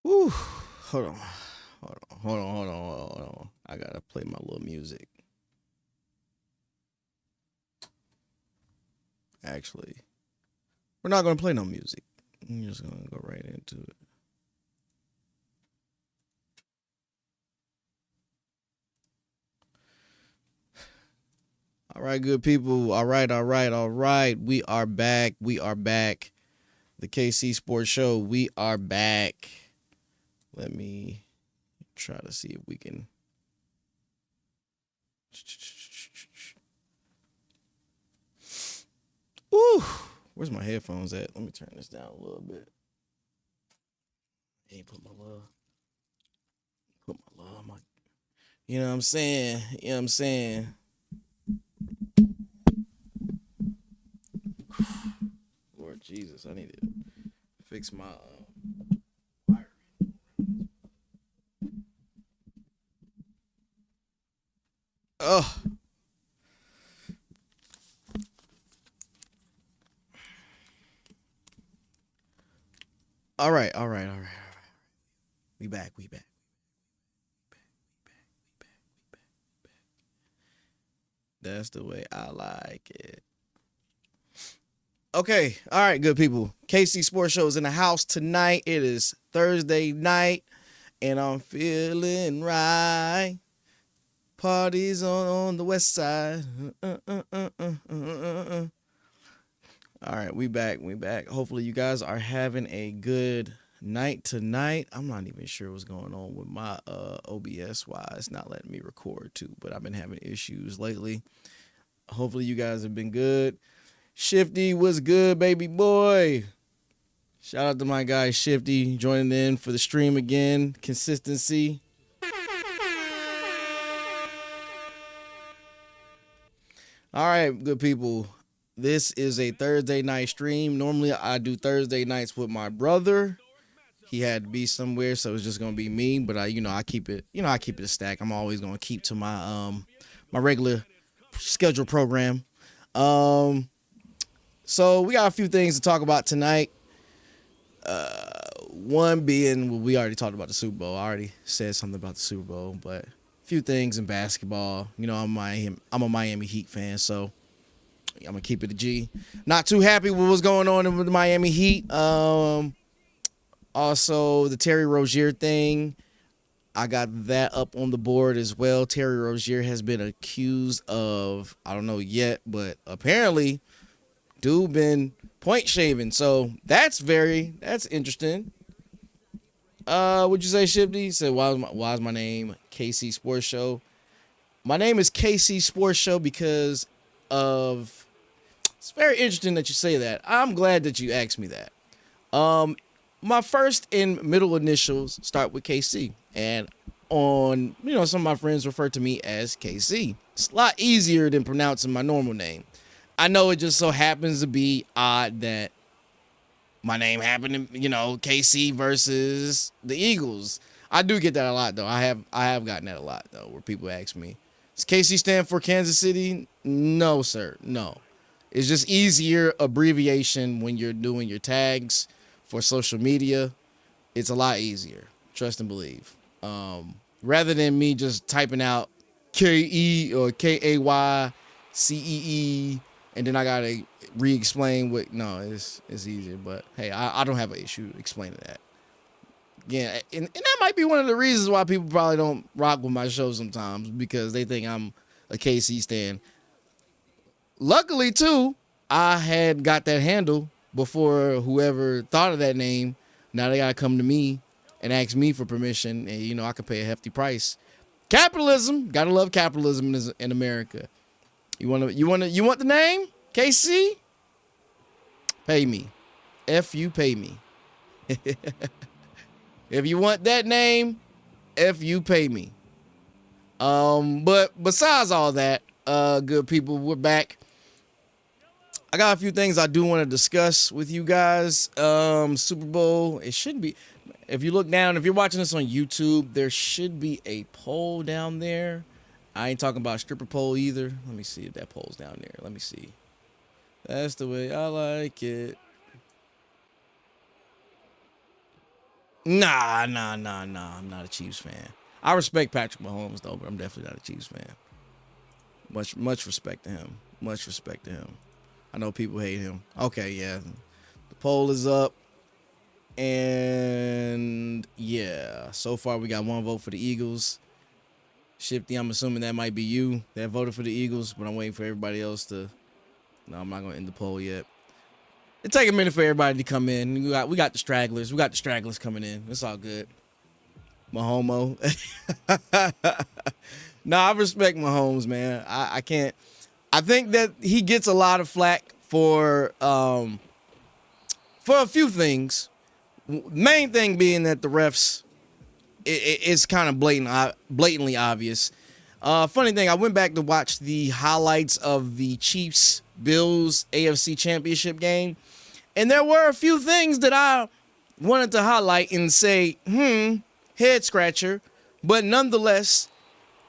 Whew. Hold on. Hold on. I gotta play my little music. Actually, we're not gonna play no music. I'm just gonna go right into it. All right, good people. All right. We are back. The KC Sports Show. We are back. Let me try to see if we can. Ooh, where's my headphones at? Let me turn this down a little bit. Hey, put my love, my. You know what I'm saying? Lord Jesus, I need to fix my wiring. Oh. All right. We back. That's the way I like it. Okay, all right, good people. KC Sports Show is in the house tonight. It is Thursday night, and I'm feeling right. Parties on the west side. All right, we back. Hopefully, you guys are having a good night tonight. I'm not even sure what's going on with my OBS. Why it's not letting me record too, but I've been having issues lately. Hopefully, you guys have been good. Shifty was good, baby boy. Shout out to my guy Shifty joining in for the stream again. Consistency. All right, good people. This is a Thursday night stream. Normally I do Thursday nights with my brother. He had to be somewhere, so it's just gonna be me. But I keep it a stack. I'm always gonna keep to my regular schedule program. So we got a few things to talk about tonight. One being, well, we already talked about the Super Bowl. I already said something about the Super Bowl, but a few things in basketball. I'm a Miami Heat fan, so I'm gonna keep it a G. Not too happy with what's going on with the Miami Heat. Also the Terry Rozier thing. I got that up on the board as well. Terry Rozier has been accused of, I don't know yet, but apparently dude been point shaving. So that's interesting. Would you say, Shifty? Said, why is my name KC Sports Show? My name is KC Sports Show because of. It's very interesting that you say that. I'm glad that you asked me that. My first and middle initials start with KC, and some of my friends refer to me as KC. It's a lot easier than pronouncing my normal name. I know it just so happens to be odd that my name happened to, KC versus the Eagles. I do get that a lot though. I have gotten that a lot though, where people ask me, does KC stand for Kansas City? No, sir. No. It's just easier abbreviation when you're doing your tags for social media. It's a lot easier. Trust and believe. Rather than me just typing out KE or KAYCEE and then I gotta re-explain what. No, it's easier. But hey, I don't have an issue explaining that. Yeah, and that might be one of the reasons why people probably don't rock with my show sometimes, because they think I'm a KC stan. Luckily, too, I had got that handle before whoever thought of that name. Now they gotta come to me and ask me for permission, and I can pay a hefty price. Capitalism, gotta love capitalism in America. You want the name KC? Pay me. F you pay me. If you want that name, F you pay me. But besides all that, good people, we're back. I got a few things I do want to discuss with you guys. Super Bowl, it should be. If you look down, if you're watching this on YouTube, there should be a poll down there. I ain't talking about stripper pole either. Let me see if that poll's down there. Let me see. That's the way I like it. Nah. I'm not a Chiefs fan. I respect Patrick Mahomes though, but I'm definitely not a Chiefs fan. Much respect to him. Much respect to him. I know people hate him. Okay, yeah. The poll is up. And yeah, so far we got one vote for the Eagles. Shifty, I'm assuming that might be you that voted for the Eagles, but I'm waiting for everybody else to. No, I'm not gonna end the poll yet. It take a minute for everybody to come in. We got the stragglers. We got the stragglers coming in. It's all good. Mahomo. Nah, I respect Mahomes, man. I can't. I think that he gets a lot of flack for a few things. Main thing being that the refs, it's kind of blatantly obvious. Funny thing, I went back to watch the highlights of the Chiefs-Bills AFC Championship game, and there were a few things that I wanted to highlight and say, head scratcher. But nonetheless,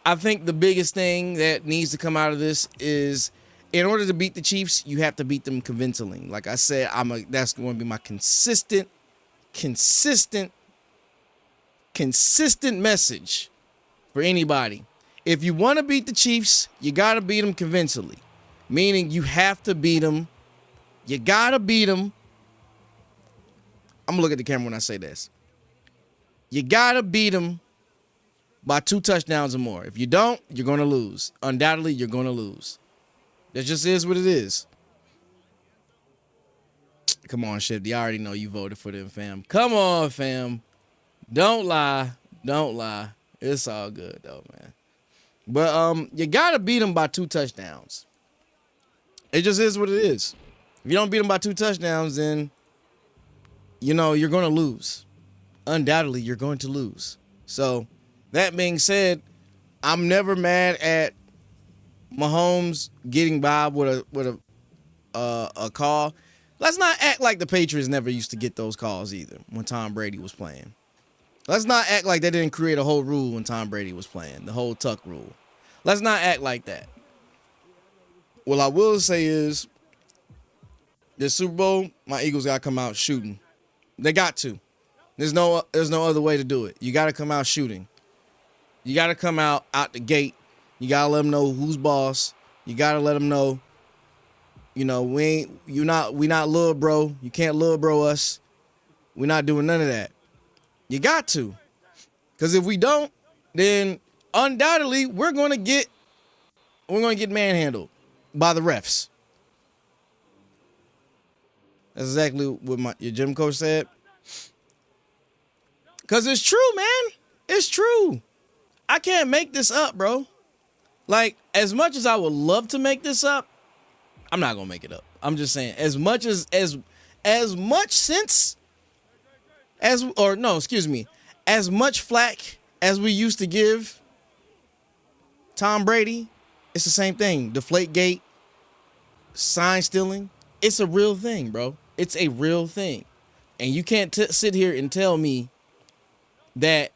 I think the biggest thing that needs to come out of this is, in order to beat the Chiefs, you have to beat them convincingly. Like I said, that's going to be my consistent message for anybody. If you want to beat the Chiefs, you got to beat them convincingly. Meaning you have to beat them. You got to beat them. I'm going to look at the camera when I say this. You got to beat them by 2 touchdowns or more. If you don't, you're going to lose. Undoubtedly, you're going to lose. That just is what it is. Come on, Shifty. I already know you voted for them, fam. Come on, fam. Don't lie. Don't lie. It's all good, though, man. But you got to beat them by 2 touchdowns. It just is what it is. If you don't beat them by 2 touchdowns, then, you're going to lose. Undoubtedly, you're going to lose. So, that being said, I'm never mad at Mahomes getting by with a call. Let's not act like the Patriots never used to get those calls either when Tom Brady was playing. Let's not act like they didn't create a whole rule when Tom Brady was playing, the whole tuck rule. Let's not act like that. What I will say is, this Super Bowl, my Eagles got to come out shooting. They got to. There's no other way to do it. You got to come out shooting. You got to come out the gate. You got to let them know who's boss. You got to let them know, we not little bro. You can't little bro us. We're not doing none of that. You got to. Because if we don't, then undoubtedly we're going to get manhandled by the refs. That's exactly what your gym coach said. Because it's true, man. It's true. I can't make this up, bro. Like, as much as I would love to make this up, I'm not going to make it up. I'm just saying, as much flack as we used to give Tom Brady, it's the same thing. Deflategate, sign stealing, it's a real thing, bro. It's a real thing. And you can't sit here and tell me that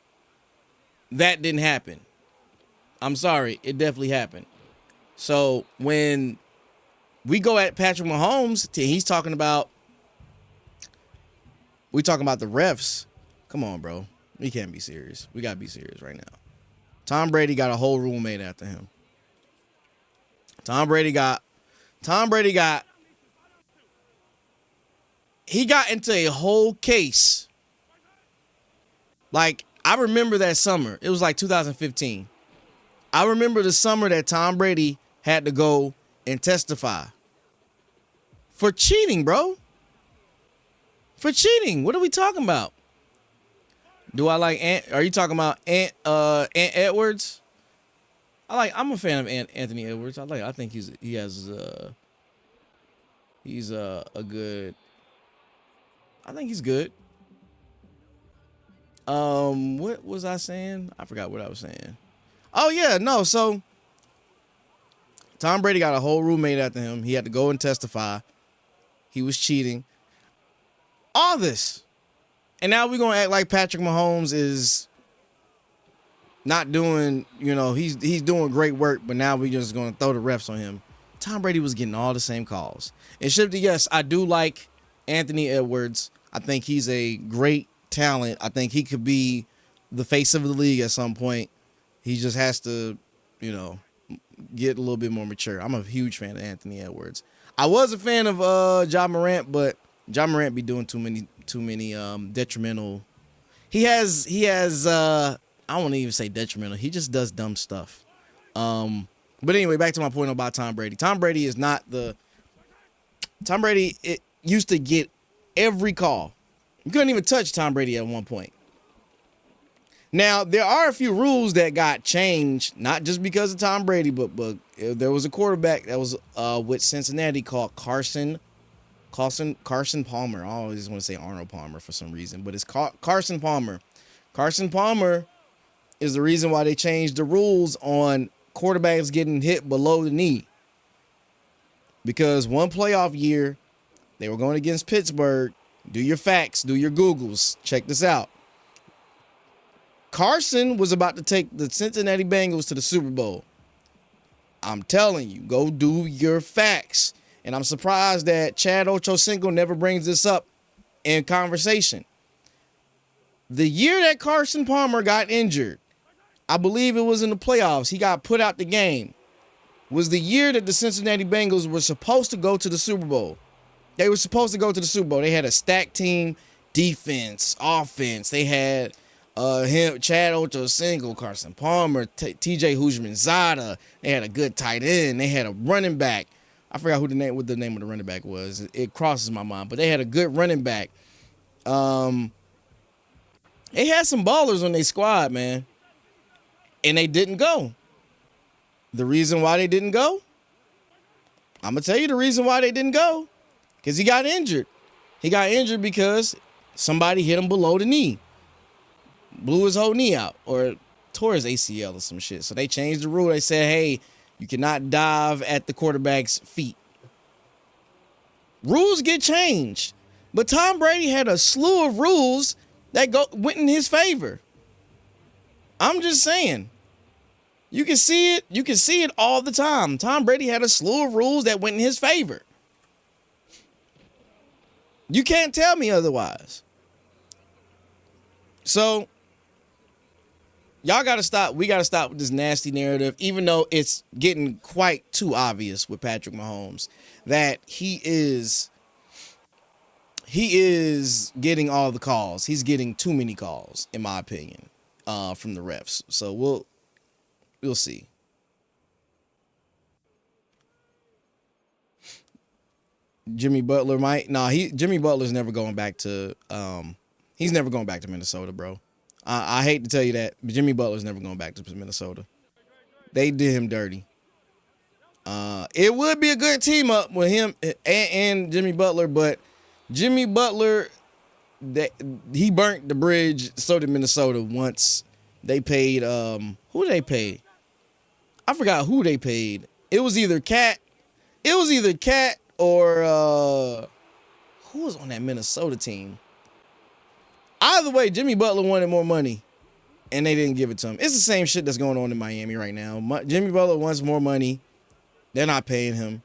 didn't happen. I'm sorry, it definitely happened. So when we go at Patrick Mahomes, we talking about the refs. Come on, bro. We can't be serious. We got to be serious right now. Tom Brady got a whole rule made after him. He got into a whole case. Like, I remember that summer. It was like 2015. I remember the summer that Tom Brady had to go and testify for cheating, bro. For cheating. What are we talking about? Do I like Ant? Are you talking about Ant Edwards? I'm a fan of Anthony Edwards. I think he's a good. I think he's good. What was I saying? I forgot what I was saying. Oh yeah, no. So Tom Brady got a whole roommate after him. He had to go and testify. He was cheating. All this. And now we're going to act like Patrick Mahomes is not doing, he's doing great work, but now we're just going to throw the refs on him. Tom Brady was getting all the same calls. And Shifty, yes, I do like Anthony Edwards. I think he's a great talent. I think he could be the face of the league at some point. He just has to, get a little bit more mature. I'm a huge fan of Anthony Edwards. I was a fan of Ja Morant, but Ja Morant be doing too many detrimental. He has I won't even say detrimental. He just does dumb stuff. But anyway, back to my point about Tom Brady. Tom Brady it used to get every call. You couldn't even touch Tom Brady at one point. Now, there are a few rules that got changed, not just because of Tom Brady, but there was a quarterback that was with Cincinnati called Carson Palmer. I always want to say Arnold Palmer for some reason, but it's Carson Palmer. Carson Palmer is the reason why they changed the rules on quarterbacks getting hit below the knee. Because one playoff year, they were going against Pittsburgh. Do your facts, do your Googles. Check this out. Carson was about to take the Cincinnati Bengals to the Super Bowl. I'm telling you, go do your facts. And I'm surprised that Chad Ochocinco never brings this up in conversation. The year that Carson Palmer got injured, I believe it was in the playoffs, he got put out the game, was the year that the Cincinnati Bengals were supposed to go to the Super Bowl. They were supposed to go to the Super Bowl. They had a stacked team, defense, offense. They had Chad Ochocinco, Carson Palmer, TJ Houshmandzadeh. They had a good tight end. They had a running back. I forgot what the name of the running back was. It crosses my mind, but they had a good running back. They had some ballers on their squad, man, and they didn't go. The reason why they didn't go, I'm gonna tell you the reason why they didn't go, because he got injured. He got injured because somebody hit him below the knee. Blew his whole knee out or tore his ACL or some shit. So they changed the rule. They said, hey, you cannot dive at the quarterback's feet. Rules get changed. But Tom Brady had a slew of rules that went in his favor. I'm just saying. You can see it. You can see it all the time. Tom Brady had a slew of rules that went in his favor. You can't tell me otherwise. So y'all got to stop. We got to stop with this nasty narrative, even though it's getting quite too obvious with Patrick Mahomes that he is getting all the calls. He's getting too many calls, in my opinion, from the refs. So we'll see. Jimmy Butler Jimmy Butler's never going back to he's never going back to Minnesota, bro. I hate to tell you that, but Jimmy Butler's never going back to Minnesota. They did him dirty. It would be a good team up with him and Jimmy Butler, but Jimmy Butler, he burnt the bridge. So did Minnesota once they paid. Who they paid? I forgot who they paid. It was either Cat or who was on that Minnesota team. Either way, Jimmy Butler wanted more money, and they didn't give it to him. It's the same shit that's going on in Miami right now. Jimmy Butler wants more money. They're not paying him.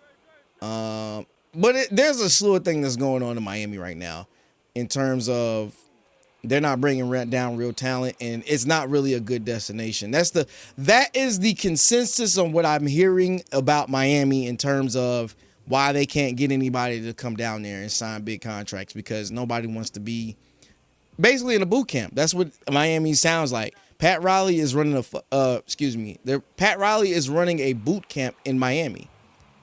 But there's a slew of things that's going on in Miami right now in terms of they're not bringing down real talent, and it's not really a good destination. That is the consensus on what I'm hearing about Miami in terms of why they can't get anybody to come down there and sign big contracts, because nobody wants to be basically in a boot camp. That's what Miami sounds like. Pat Riley is running Pat Riley is running a boot camp in Miami,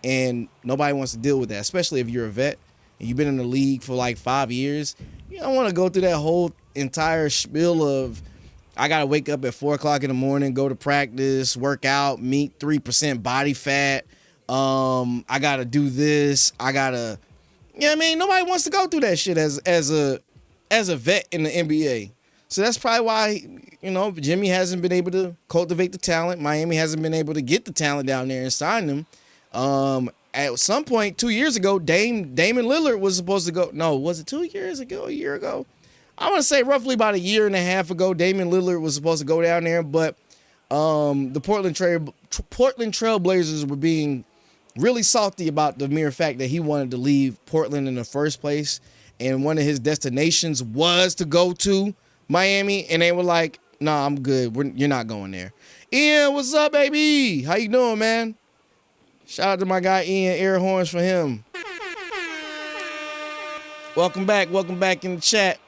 and nobody wants to deal with that, especially if you're a vet and you've been in the league for like 5 years. You don't want to go through that whole entire spiel of I got to wake up at 4 o'clock in the morning, go to practice, work out, meet 3% body fat. I got to do this. Nobody wants to go through that shit as a vet in the NBA. So that's probably why, Jimmy hasn't been able to cultivate the talent. Miami hasn't been able to get the talent down there and sign them. At some point 2 years ago, Damon Lillard was supposed to go. No, was it 2 years ago? A year ago? I want to say roughly about a year and a half ago, Damon Lillard was supposed to go down there, but the Portland Trail Blazers were being really salty about the mere fact that he wanted to leave Portland in the first place, and one of his destinations was to go to Miami, and they were like, "Nah, I'm good. You're not going there." Ian, what's up, baby? How you doing, man? Shout out to my guy Ian. Air horns for him. Welcome back in the chat.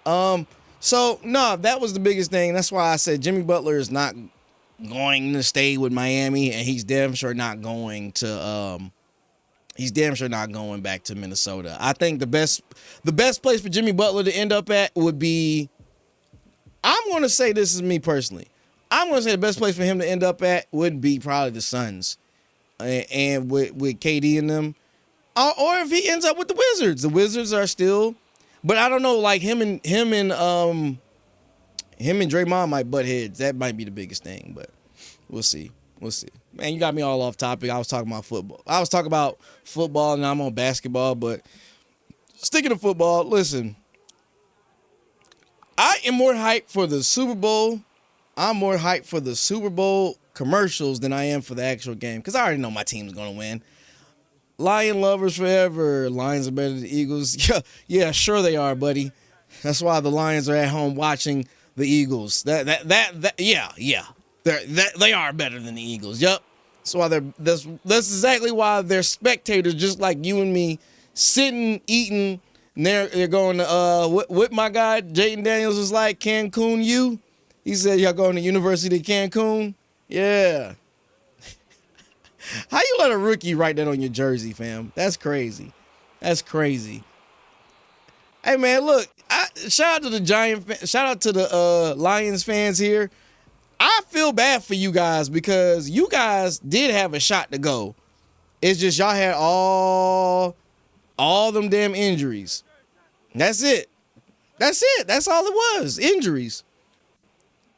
So no, that was the biggest thing. That's why I said Jimmy Butler is not going to stay with Miami, and he's damn sure not going back to Minnesota. I think the best place for Jimmy Butler to end up at would be, I'm going to say, this is me personally, I'm going to say the best place for him to end up at would be probably the Suns, and with KD and them, or if he ends up with the Wizards. The Wizards are still, but I don't know, like him and Draymond might butt heads. That might be the biggest thing, but we'll see. Man, you got me all off topic. I was talking about football, and I'm on basketball, but sticking to football, listen, I am more hyped for the Super Bowl. I'm more hyped for the Super Bowl commercials than I am for the actual game, because I already know my team's going to win. Lion lovers forever. Lions are better than the Eagles. Yeah, sure they are, buddy. That's why the Lions are at home watching the Eagles. Yeah. They are better than the Eagles. Yep. That's why that's exactly why they're spectators, just like you and me, sitting, eating, and they're going to what my guy Jayden Daniels was like, Cancun U. He said y'all going to University of Cancun? Yeah. How you let a rookie write that on your jersey, fam? That's crazy. Hey man, look, shout out to the Lions fans here. I feel bad for you guys because you guys did have a shot to go. It's just y'all had all them damn injuries. That's it. That's all it was. Injuries.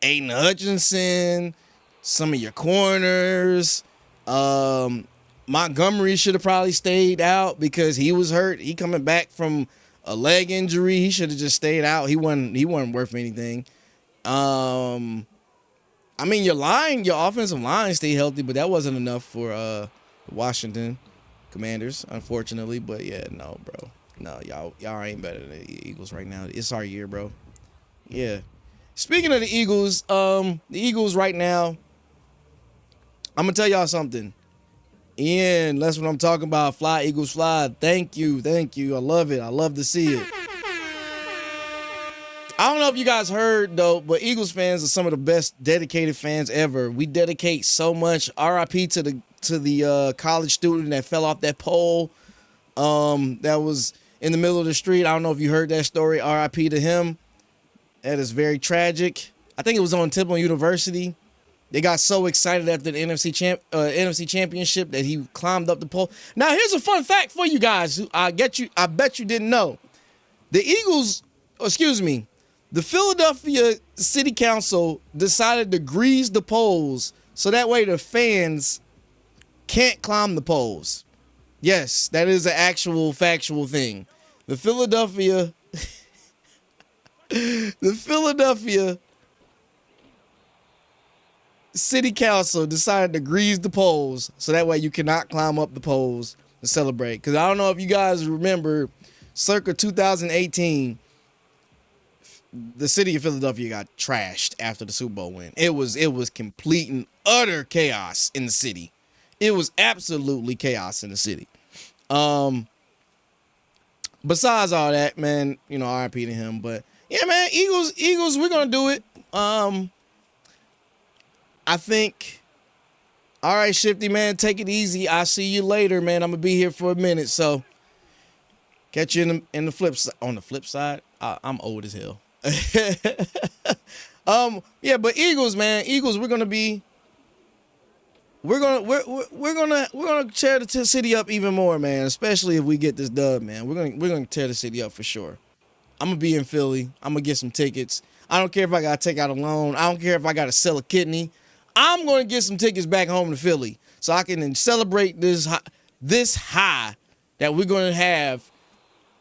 Aiden Hutchinson, some of your corners. Montgomery should have probably stayed out because he was hurt. He coming back from a leg injury. He should have just stayed out. He wasn't worth anything. I mean, your offensive line stayed healthy, but that wasn't enough for the Washington Commanders, unfortunately. But yeah, no, bro. No, y'all ain't better than the Eagles right now. It's our year, bro. Yeah. Speaking of the Eagles right now, I'm going to tell y'all something. Ian, that's what I'm talking about. Fly, Eagles, fly. Thank you. I love it. I love to see it. I don't know if you guys heard, though, but Eagles fans are some of the best dedicated fans ever. We dedicate so much. RIP to the college student that fell off that pole that was in the middle of the street. I don't know if you heard that story. RIP to him. That is very tragic. I think it was on Temple University. They got so excited after the NFC Championship that he climbed up the pole. Now, here's a fun fact for you guys. I bet you didn't know. The Philadelphia City Council decided to grease the poles so that way the fans can't climb the poles. Yes, that is an actual factual thing. The Philadelphia City Council decided to grease the poles so that way you cannot climb up the poles and celebrate. Because I don't know if you guys remember, circa 2018, the city of Philadelphia got trashed after the Super Bowl win. It was complete and utter chaos in the city. It was absolutely chaos in the city. Besides all that, man, RIP to him. But yeah, man, Eagles, we're gonna do it. I think. All right, Shifty, man, take it easy. I'll see you later, man. I'm gonna be here for a minute, so catch you in the flip side. On the flip side, I'm old as hell. Yeah, but Eagles, man, we're gonna tear the city up even more, man. Especially if we get this dub, man. We're gonna tear the city up for sure. I'm gonna be in Philly. I'm gonna get some tickets. I don't care if I gotta take out a loan. I don't care if I gotta sell a kidney. I'm gonna get some tickets back home to Philly so I can celebrate this high that we're gonna have.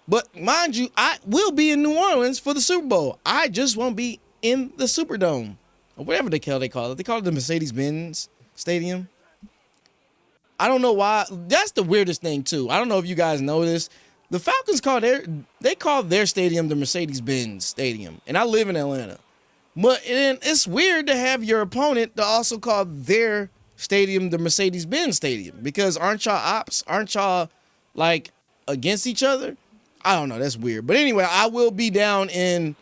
But mind you, I will be in New Orleans for the Super Bowl. I just won't be in the Superdome or whatever they call it. They call it the Mercedes-Benz Stadium. I don't know why. That's the weirdest thing too. I don't know if you guys know this. The Falcons call their stadium the Mercedes-Benz Stadium, and I live in Atlanta. But it's weird to have your opponent to also call their stadium the Mercedes-Benz Stadium, because aren't y'all ops? Aren't y'all like against each other? I don't know. That's weird. But anyway, I will be down in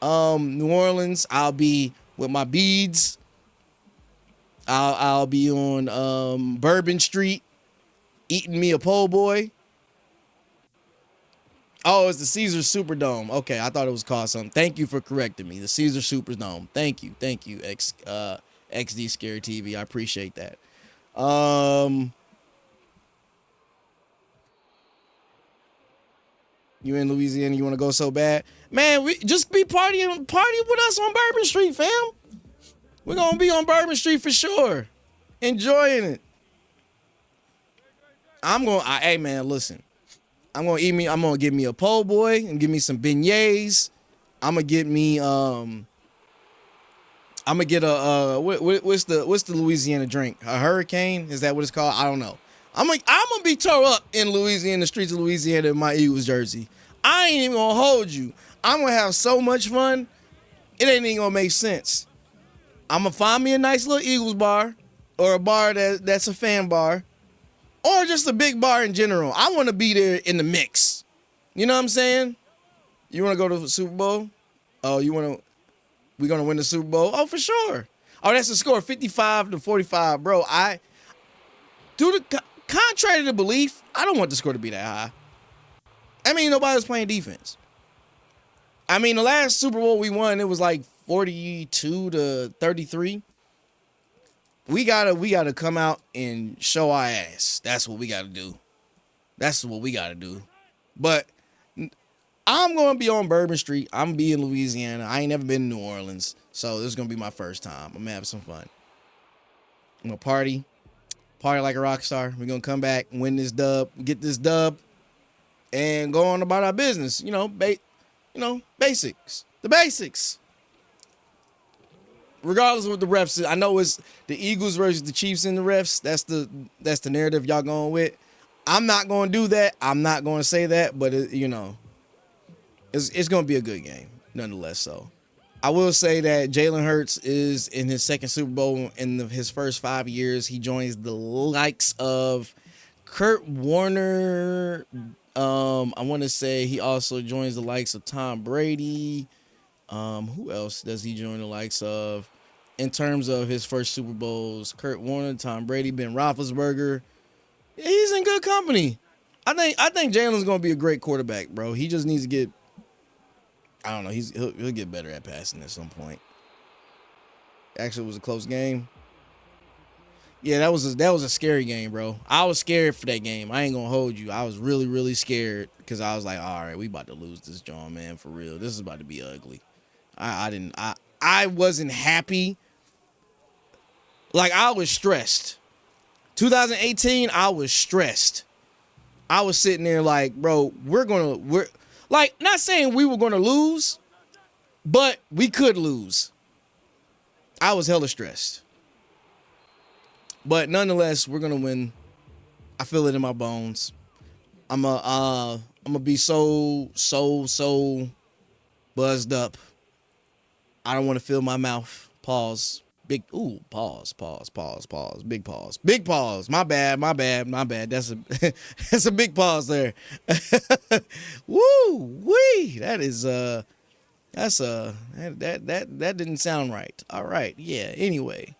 New Orleans. I'll be with my beads. I'll be on Bourbon Street eating me a po' boy. Oh, it's the Caesar Superdome. Okay, I thought it was called something. Thank you for correcting me. The Caesar Superdome. Thank you, XD Scary TV. I appreciate that. You in Louisiana? You want to go so bad, man? We just party with us on Bourbon Street, fam. We're gonna be on Bourbon Street for sure, enjoying it. Hey man, listen. I'm gonna get me a po' boy and give me some beignets. I'm gonna get what's the Louisiana drink? A hurricane? Is that what it's called? I don't know. I'm gonna be tore up in Louisiana, the streets of Louisiana in my Eagles jersey. I ain't even gonna hold you. I'm gonna have so much fun. It ain't even gonna make sense. I'm gonna find me a nice little Eagles bar, or a bar that's a fan bar, or just a big bar in general. I want to be there in the mix. You know what I'm saying? You want to go to the Super Bowl? Oh, we gonna win the Super Bowl? Oh, for sure. Oh, that's the score, 55-45, bro. Contrary to belief, I don't want the score to be that high. I mean, nobody was playing defense. I mean, the last Super Bowl we won, it was like 42-33. We gotta come out and show our ass. That's what we gotta do. But I'm gonna be on Bourbon Street. I'm gonna be in Louisiana. I ain't never been to New Orleans, so this is gonna be my first time. I'm gonna have some fun. I'm gonna party like a rock star. We're gonna come back, win this dub, get this dub, and go on about our business. Basics. The basics. Regardless of what the refs is, I know it's the Eagles versus the Chiefs in the refs. That's the narrative y'all going with. I'm not going to do that. I'm not going to say that, but it's going to be a good game, nonetheless. So I will say that Jalen Hurts is in his second Super Bowl in his first 5 years. He joins the likes of Kurt Warner. I want to say he also joins the likes of Tom Brady. Who else does he join the likes of in terms of his first Super Bowls? Kurt Warner, Tom Brady, Ben Roethlisberger. He's in good company. I think Jalen's gonna be a great quarterback, bro. He just needs to get. I don't know. He'll get better at passing at some point. Actually, it was a close game. Yeah, that was a scary game, bro. I was scared for that game. I ain't gonna hold you. I was really, really scared because I was like, all right, we about to lose this John, man, for real. This is about to be ugly. I wasn't happy. Like, I was stressed. 2018, I was stressed. I was sitting there like, bro, we're like, not saying we were gonna lose, but we could lose. I was hella stressed. But nonetheless, we're gonna win. I feel it in my bones. I'm gonna be so buzzed up. I don't want to fill my mouth. Pause. Big pause. Big pause. My bad. That's a big pause there. Woo wee. That didn't sound right. All right. Yeah. Anyway.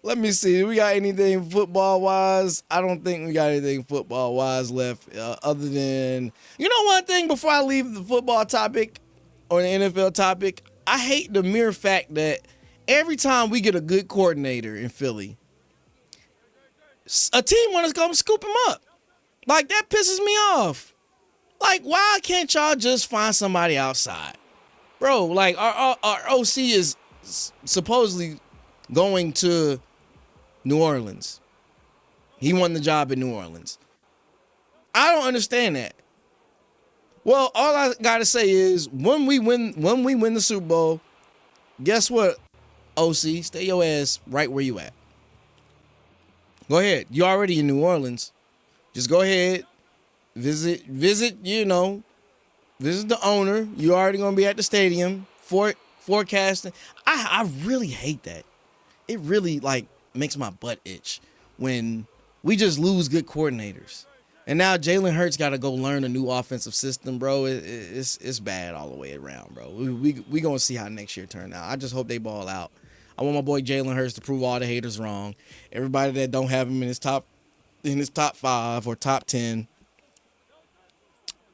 Let me see. Do we got anything football wise? I don't think we got anything football wise left. Other than, one thing before I leave the football topic or the NFL topic, I hate the mere fact that every time we get a good coordinator in Philly, a team wants to come scoop him up. Like, that pisses me off. Like, why can't y'all just find somebody outside, bro? Like, our OC is supposedly going to New Orleans. He won the job in New Orleans. I don't understand that. Well, all I gotta say is when we win the Super Bowl, guess what? OC, stay your ass right where you at. Go ahead. You already in New Orleans. Just go ahead. Visit, visit the owner. You already gonna be at the stadium forecasting. I really hate that. It really like makes my butt itch when we just lose good coordinators. And now Jalen Hurts got to go learn a new offensive system, bro. It's bad all the way around, bro. We gonna see how next year turn out. I just hope they ball out. I want my boy Jalen Hurts to prove all the haters wrong. Everybody that don't have him in his top 5 or top 10,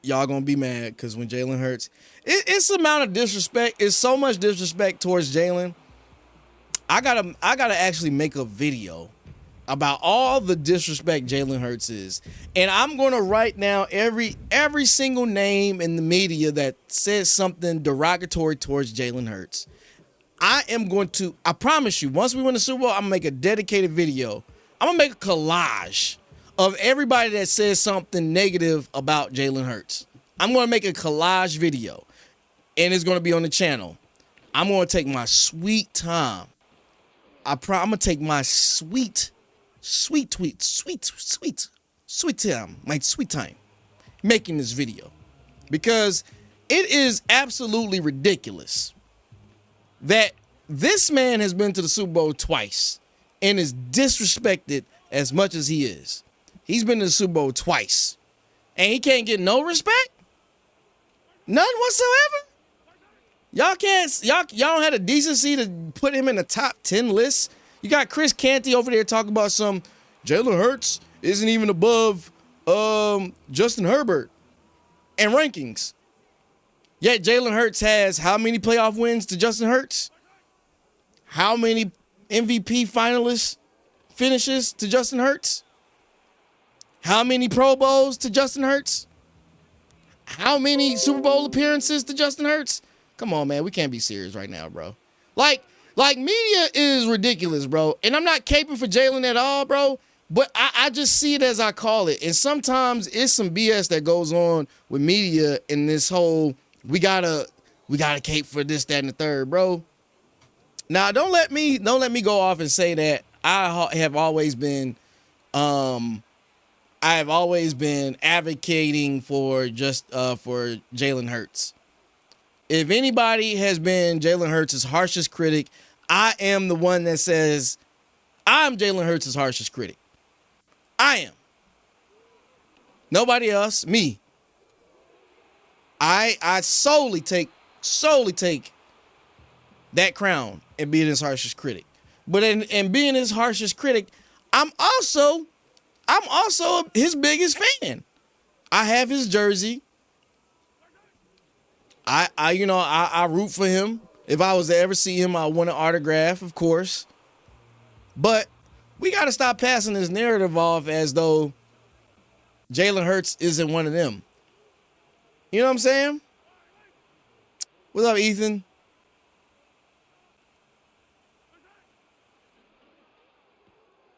y'all gonna be mad because when Jalen Hurts, it's the amount of disrespect. It's so much disrespect towards Jalen. I gotta actually make a video about all the disrespect Jalen Hurts is, and I'm gonna write down every single name in the media that says something derogatory towards Jalen Hurts. I promise you, once we win the Super Bowl, I'm gonna make a dedicated video. I'm gonna make a collage of everybody that says something negative about Jalen Hurts. I'm gonna make a collage video, and it's gonna be on the channel. I'm gonna take my sweet time. I'm gonna take my sweet time making this video, because it is absolutely ridiculous that this man has been to the Super Bowl twice and is disrespected as much as he is. He's been to the Super Bowl twice and he can't get no respect? None whatsoever? Y'all don't have the decency to put him in the top 10 list? You got Chris Canty over there talking about some Jalen Hurts isn't even above Justin Herbert and rankings. Yet Jalen Hurts has how many playoff wins to Justin Hurts? How many MVP finalists finishes to Justin Hurts? How many Pro Bowls to Justin Hurts? How many Super Bowl appearances to Justin Hurts? Come on, man. We can't be serious right now, bro. Like media is ridiculous, bro. And I'm not caping for Jalen at all, bro. But I just see it as I call it. And sometimes it's some BS that goes on with media in this whole we gotta cape for this, that, and the third, bro. Now don't let me go off and say that I have always been advocating for Jalen Hurts. If anybody has been Jalen Hurts' harshest critic, I am the one that says I'm Jalen Hurts' harshest critic. I am. Nobody else, me. I solely take that crown and being his harshest critic. But in being his harshest critic, I'm also his biggest fan. I have his jersey. I root for him. If I was to ever see him, I want an autograph, of course. But we got to stop passing this narrative off as though Jalen Hurts isn't one of them. You know what I'm saying? What's up, Ethan?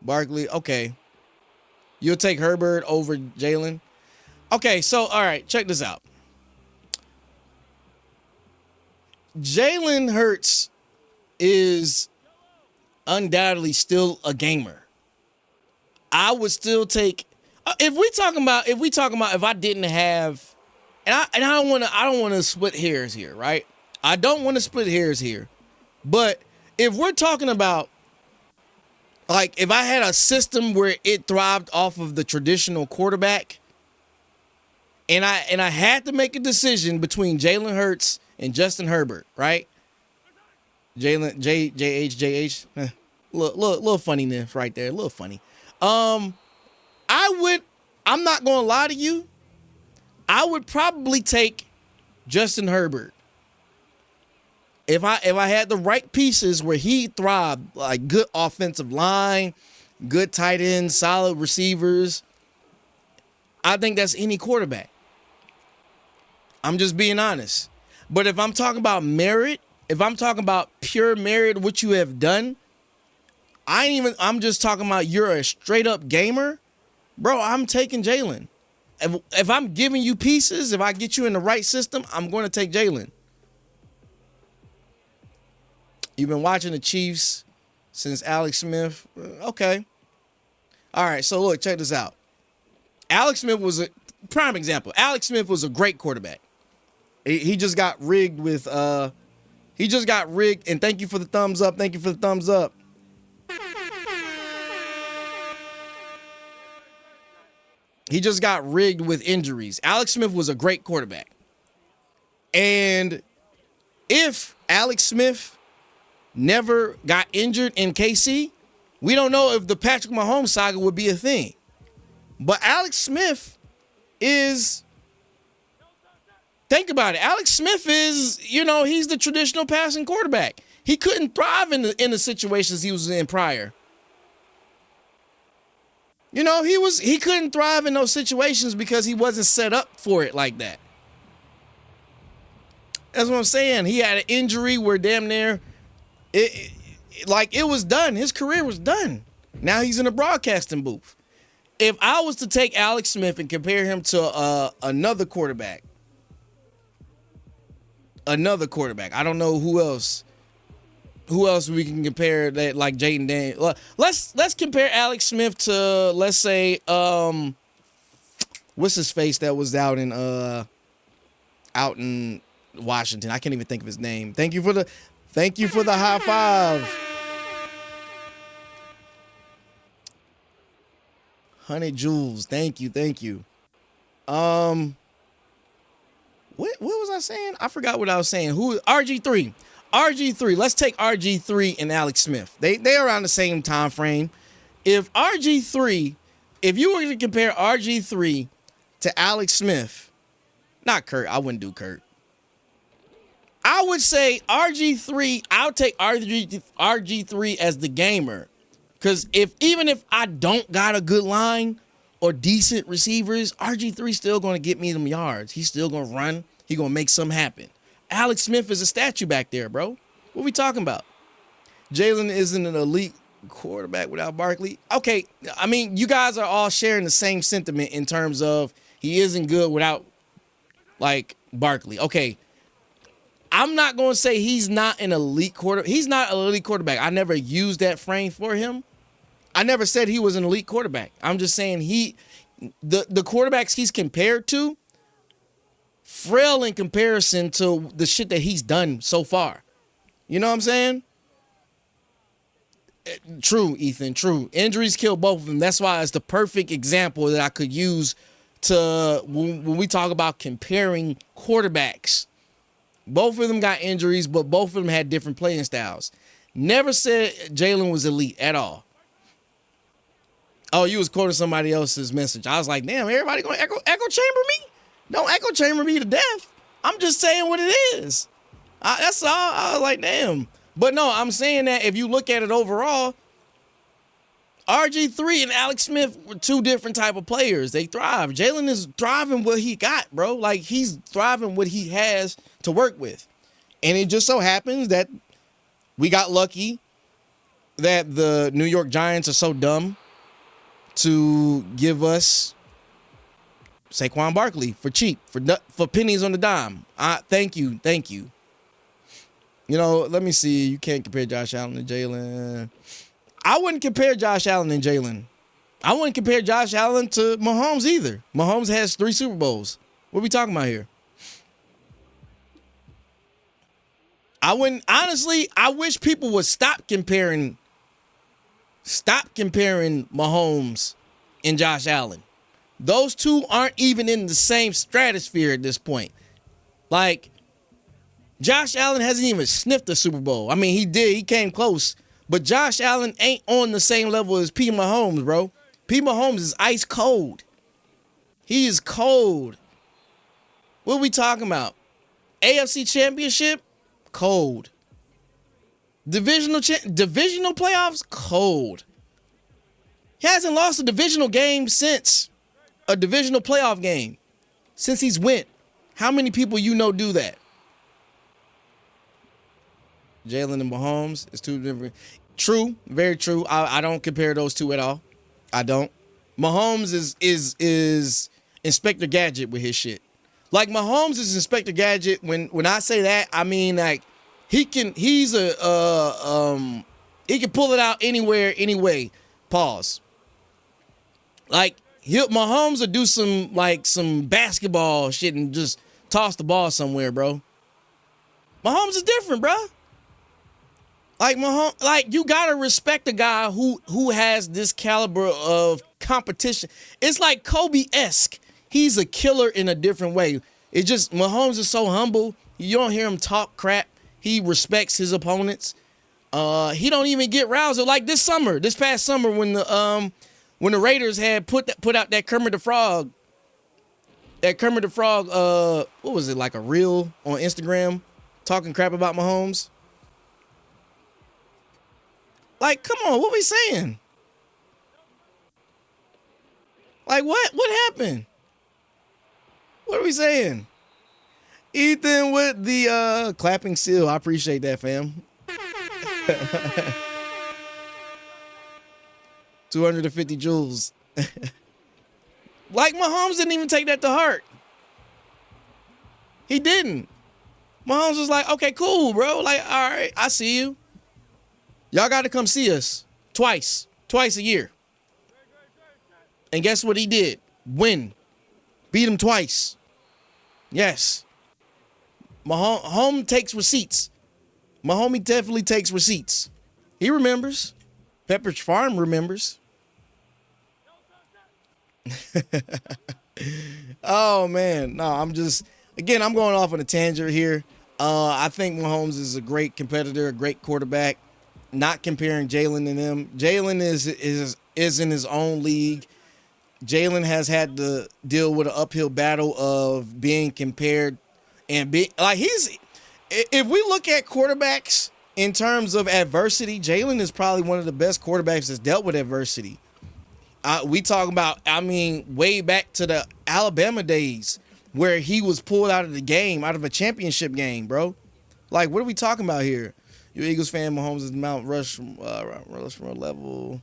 Barkley, okay. You'll take Herbert over Jalen? Okay, so, all right, check this out. Jalen Hurts is undoubtedly still a gamer. I would still take if I didn't have, and I don't want to split hairs here, right? I don't want to split hairs here. But if we're talking about, like, if I had a system where it thrived off of the traditional quarterback, and I had to make a decision between Jalen Hurts and Justin Herbert, right? JH, little funniness right there, a little funny. I'm not gonna lie to you, I would probably take Justin Herbert if I had the right pieces where he thrived, like good offensive line, good tight ends, solid receivers. I think that's any quarterback. I'm just being honest. But if I'm talking about merit, if I'm talking about pure merit, what you have done, I'm just talking about you're a straight up gamer, bro, I'm taking Jalen. If I'm giving you pieces, if I get you in the right system, I'm going to take Jalen. You've been watching the Chiefs since Alex Smith. Okay. All right, so look, check this out. Alex Smith was a prime example. Alex Smith was a great quarterback. He just got rigged with and thank you for the thumbs up. Thank you for the thumbs up. He just got rigged with injuries. Alex Smith was a great quarterback. And if Alex Smith never got injured in KC, we don't know if the Patrick Mahomes saga would be a thing. But Alex Smith is, think about it. Alex Smith is, he's the traditional passing quarterback. He couldn't thrive in the situations he was in prior. He couldn't thrive in those situations because he wasn't set up for it like that. That's what I'm saying. He had an injury where damn near it was done. His career was done. Now he's in a broadcasting booth. If I was to take Alex Smith and compare him to another quarterback, I don't know who else we can compare that, like Jaden Daniels. Let's compare Alex Smith to, let's say, what's his face that was out in Washington. I can't even think of his name. Thank you for the high five. 100 Joules. Thank you. What was I saying? I forgot what I was saying. RG3. Let's take RG3 and Alex Smith. They're around the same time frame. If you were to compare RG3 to Alex Smith, not Kurt, I wouldn't do Kurt. I would say RG3, I'll take RG3 as the gamer. Because even if I don't got a good line or decent receivers, RG3 still going to get me them yards. He's still going to run. He's going to make something happen. Alex Smith is a statue back there, bro. What we talking about? Jalen isn't an elite quarterback without Barkley. Okay, I mean, you guys are all sharing the same sentiment in terms of he isn't good without, Barkley. Okay, I'm not going to say he's not an elite quarterback. He's not an elite quarterback. I never used that frame for him. I never said he was an elite quarterback. I'm just saying the quarterbacks he's compared to, frail in comparison to the shit that he's done so far. You know what I'm saying? True, Ethan, true. Injuries kill both of them. That's why it's the perfect example that I could use to when we talk about comparing quarterbacks. Both of them got injuries, but both of them had different playing styles. Never said Jalen was elite at all. Oh, you was quoting somebody else's message. I was like, damn, everybody gonna echo chamber me? Don't echo chamber me to death. I'm just saying what it is. That's all. I was like, damn. But no, I'm saying that if you look at it overall, RG3 and Alex Smith were two different type of players. They thrive. Jalen is thriving what he got, bro. Like, he's thriving what he has to work with. And it just so happens that we got lucky that the New York Giants are so dumb to give us Saquon Barkley for cheap, for pennies on the dime. Thank you. Let me see. You can't compare Josh Allen and Jalen. I wouldn't compare Josh Allen and Jalen. I wouldn't compare Josh Allen to Mahomes either. Mahomes has 3 Super Bowls. What are we talking about here? Honestly, I wish people would stop comparing Mahomes and Josh Allen. Those two aren't even in the same stratosphere at this point. Like, Josh Allen hasn't even sniffed a Super Bowl. I mean, he did. He came close. But Josh Allen ain't on the same level as P. Mahomes, bro. P. Mahomes is ice cold. He is cold. What are we talking about? AFC Championship? Cold. Divisional playoffs? Cold. He hasn't lost a divisional game since a divisional playoff game. Since he's went. How many people do that? Jalen and Mahomes is two different. True, very true. I don't compare those two at all. I don't. Mahomes is Inspector Gadget with his shit. Like, Mahomes is Inspector Gadget. When I say that, I mean, like, He's he can pull it out anywhere, anyway. Pause. Like Mahomes will do some basketball shit and just toss the ball somewhere, bro. Mahomes is different, bro. Like Mahomes, like you gotta respect a guy who has this caliber of competition. It's like Kobe-esque. He's a killer in a different way. It just Mahomes is so humble. You don't hear him talk crap. He respects his opponents. He don't even get roused. Like this past summer when the Raiders had put out that Kermit the Frog. That Kermit the Frog, what was it, like a reel on Instagram talking crap about Mahomes? Like, come on, what we saying? Like, what happened? What are we saying? Ethan with the clapping seal. I appreciate that, fam. 250 joules. Like, Mahomes didn't even take that to heart. He didn't. Mahomes was like, okay, cool, bro. Like, all right, I see you. Y'all got to come see us twice a year. And guess what he did? Win. Beat him twice. Yes. Mahomes takes receipts. Mahomes definitely takes receipts. He remembers. Pepperidge Farm remembers. Oh, man. No, I'm going off on a tangent here. I think Mahomes is a great competitor, a great quarterback. Not comparing Jalen to them. Jalen is in his own league. Jalen has had to deal with an uphill battle of being compared and be like if we look at quarterbacks in terms of adversity, Jalen is probably one of the best quarterbacks that's dealt with adversity. We talk about, way back to the Alabama days where he was pulled out of the game, out of a championship game, bro. Like, what are we talking about here? You Eagles fan, Mahomes is Mount Rushmore level.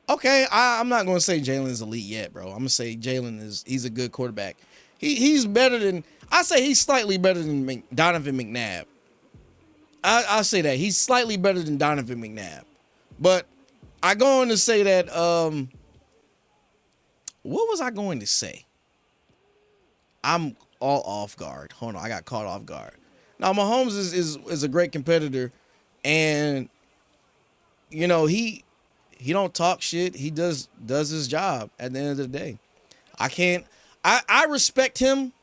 Okay, I'm not going to say Jalen is elite yet, bro. I'm going to say he's a good quarterback. He's better than, I say he's slightly better than Donovan McNabb. I'll say that. He's slightly better than Donovan McNabb. But I go on to say that, what was I going to say? I'm all off guard. Hold on, I got caught off guard. Now, Mahomes is a great competitor, and, you know, he don't talk shit. He does his job at the end of the day. I respect him,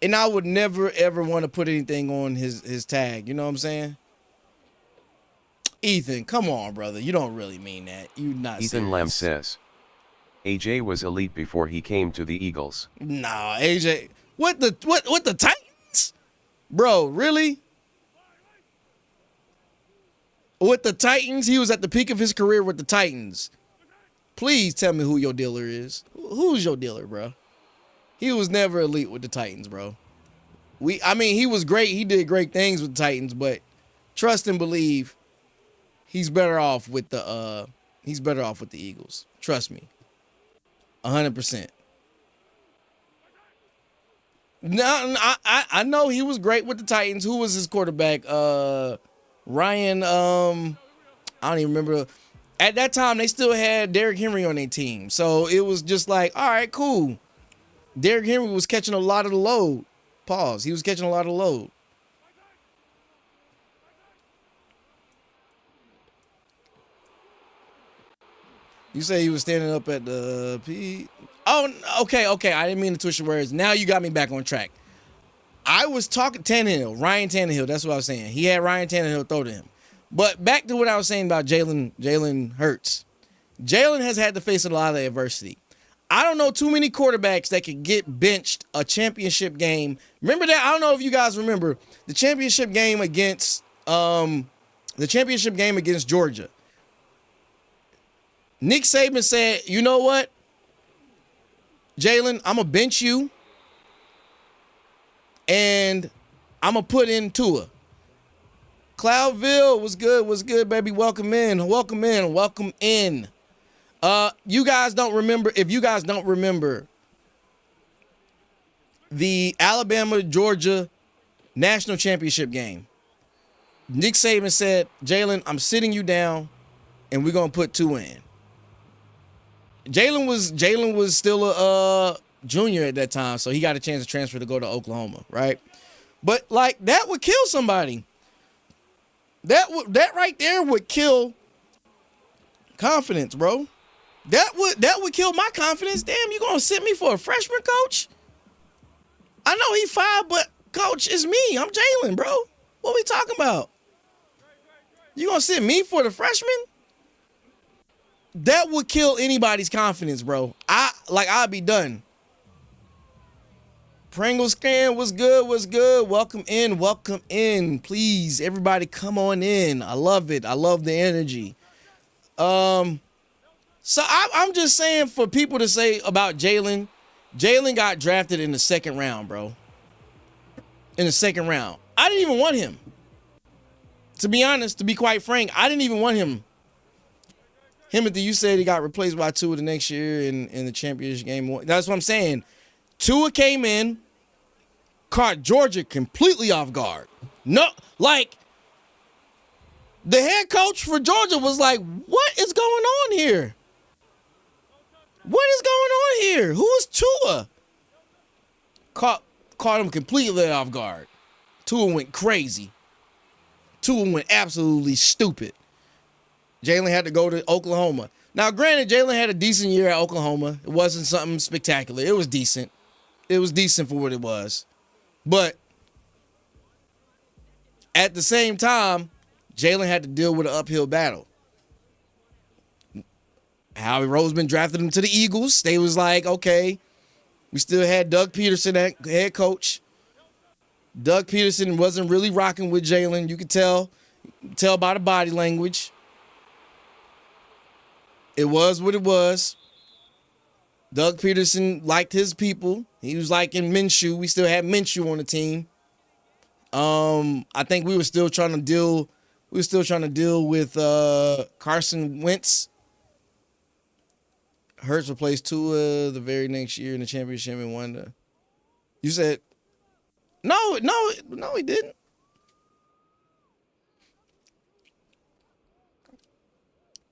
and I would never, ever want to put anything on his tag. You know what I'm saying? Ethan, come on, brother. You don't really mean that. You not Ethan serious. Lamb says, AJ was elite before he came to the Eagles. Nah, AJ. What the Titans? Bro, really? With the Titans? He was at the peak of his career with the Titans. Please tell me who your dealer is. Who's your dealer, bro? He was never elite with the Titans, bro. He was great. He did great things with the Titans, but trust and believe he's better off with the Eagles. Trust me. 100%. No, I know he was great with the Titans. Who was his quarterback? Ryan, I don't even remember. At that time, they still had Derrick Henry on their team. So it was just like, all right, cool. Derrick Henry was catching a lot of the load. Pause. He was catching a lot of the load. You say he was standing up at the P. Oh, okay. I didn't mean to twist your words. Now you got me back on track. I was talking Ryan Tannehill. That's what I was saying. He had Ryan Tannehill throw to him. But back to what I was saying about Jalen Hurts. Jalen has had to face a lot of adversity. I don't know too many quarterbacks that could get benched a championship game. Remember that? I don't know if you guys remember the championship game against Georgia. Nick Saban said, you know what, Jalen, I'm going to bench you, and I'm going to put in Tua. Cloudville was good, baby. Welcome in. You guys don't remember, if you guys don't remember, the Alabama-Georgia national championship game. Nick Saban said, Jalen, I'm sitting you down, and we're going to put 2 in. Jalen was still a junior at that time, so he got a chance to transfer to go to Oklahoma, right? But, like, that would kill somebody. That right there would kill confidence, bro. That would kill my confidence. Damn, you gonna sit me for a freshman, coach? I know he 5, but coach, it's me. I'm Jalen, bro. What we talking about? You gonna sit me for the freshman? That would kill anybody's confidence, bro. I'd be done. Pringles scan was good. Welcome in. Please, everybody come on in. I love it. I love the energy. So I'm just saying, for people to say about Jalen got drafted in the 2nd round, bro. In the 2nd round. I didn't even want him. To be honest, to be quite frank, I didn't even want him. Timothy, you said he got replaced by Tua the next year in the championship game. That's what I'm saying. Tua came in, caught Georgia completely off guard. No, like, the head coach for Georgia was like, what is going on here? What is going on here? Who is Tua? Caught him completely off guard. Tua went crazy. Tua went absolutely stupid. Jalen had to go to Oklahoma. Now, granted, Jalen had a decent year at Oklahoma. It wasn't something spectacular. It was decent. It was decent for what it was. But at the same time, Jalen had to deal with an uphill battle. Howie Roseman drafted him to the Eagles. They was like, okay, we still had Doug Peterson at head coach. Doug Peterson wasn't really rocking with Jalen. You could tell by the body language. It was what it was. Doug Peterson liked his people. He was like in Minshew. We still had Minshew on the team. I think we were still trying to deal with Carson Wentz. Hurts replaced Tua the very next year in the championship and won the. You said no, he didn't.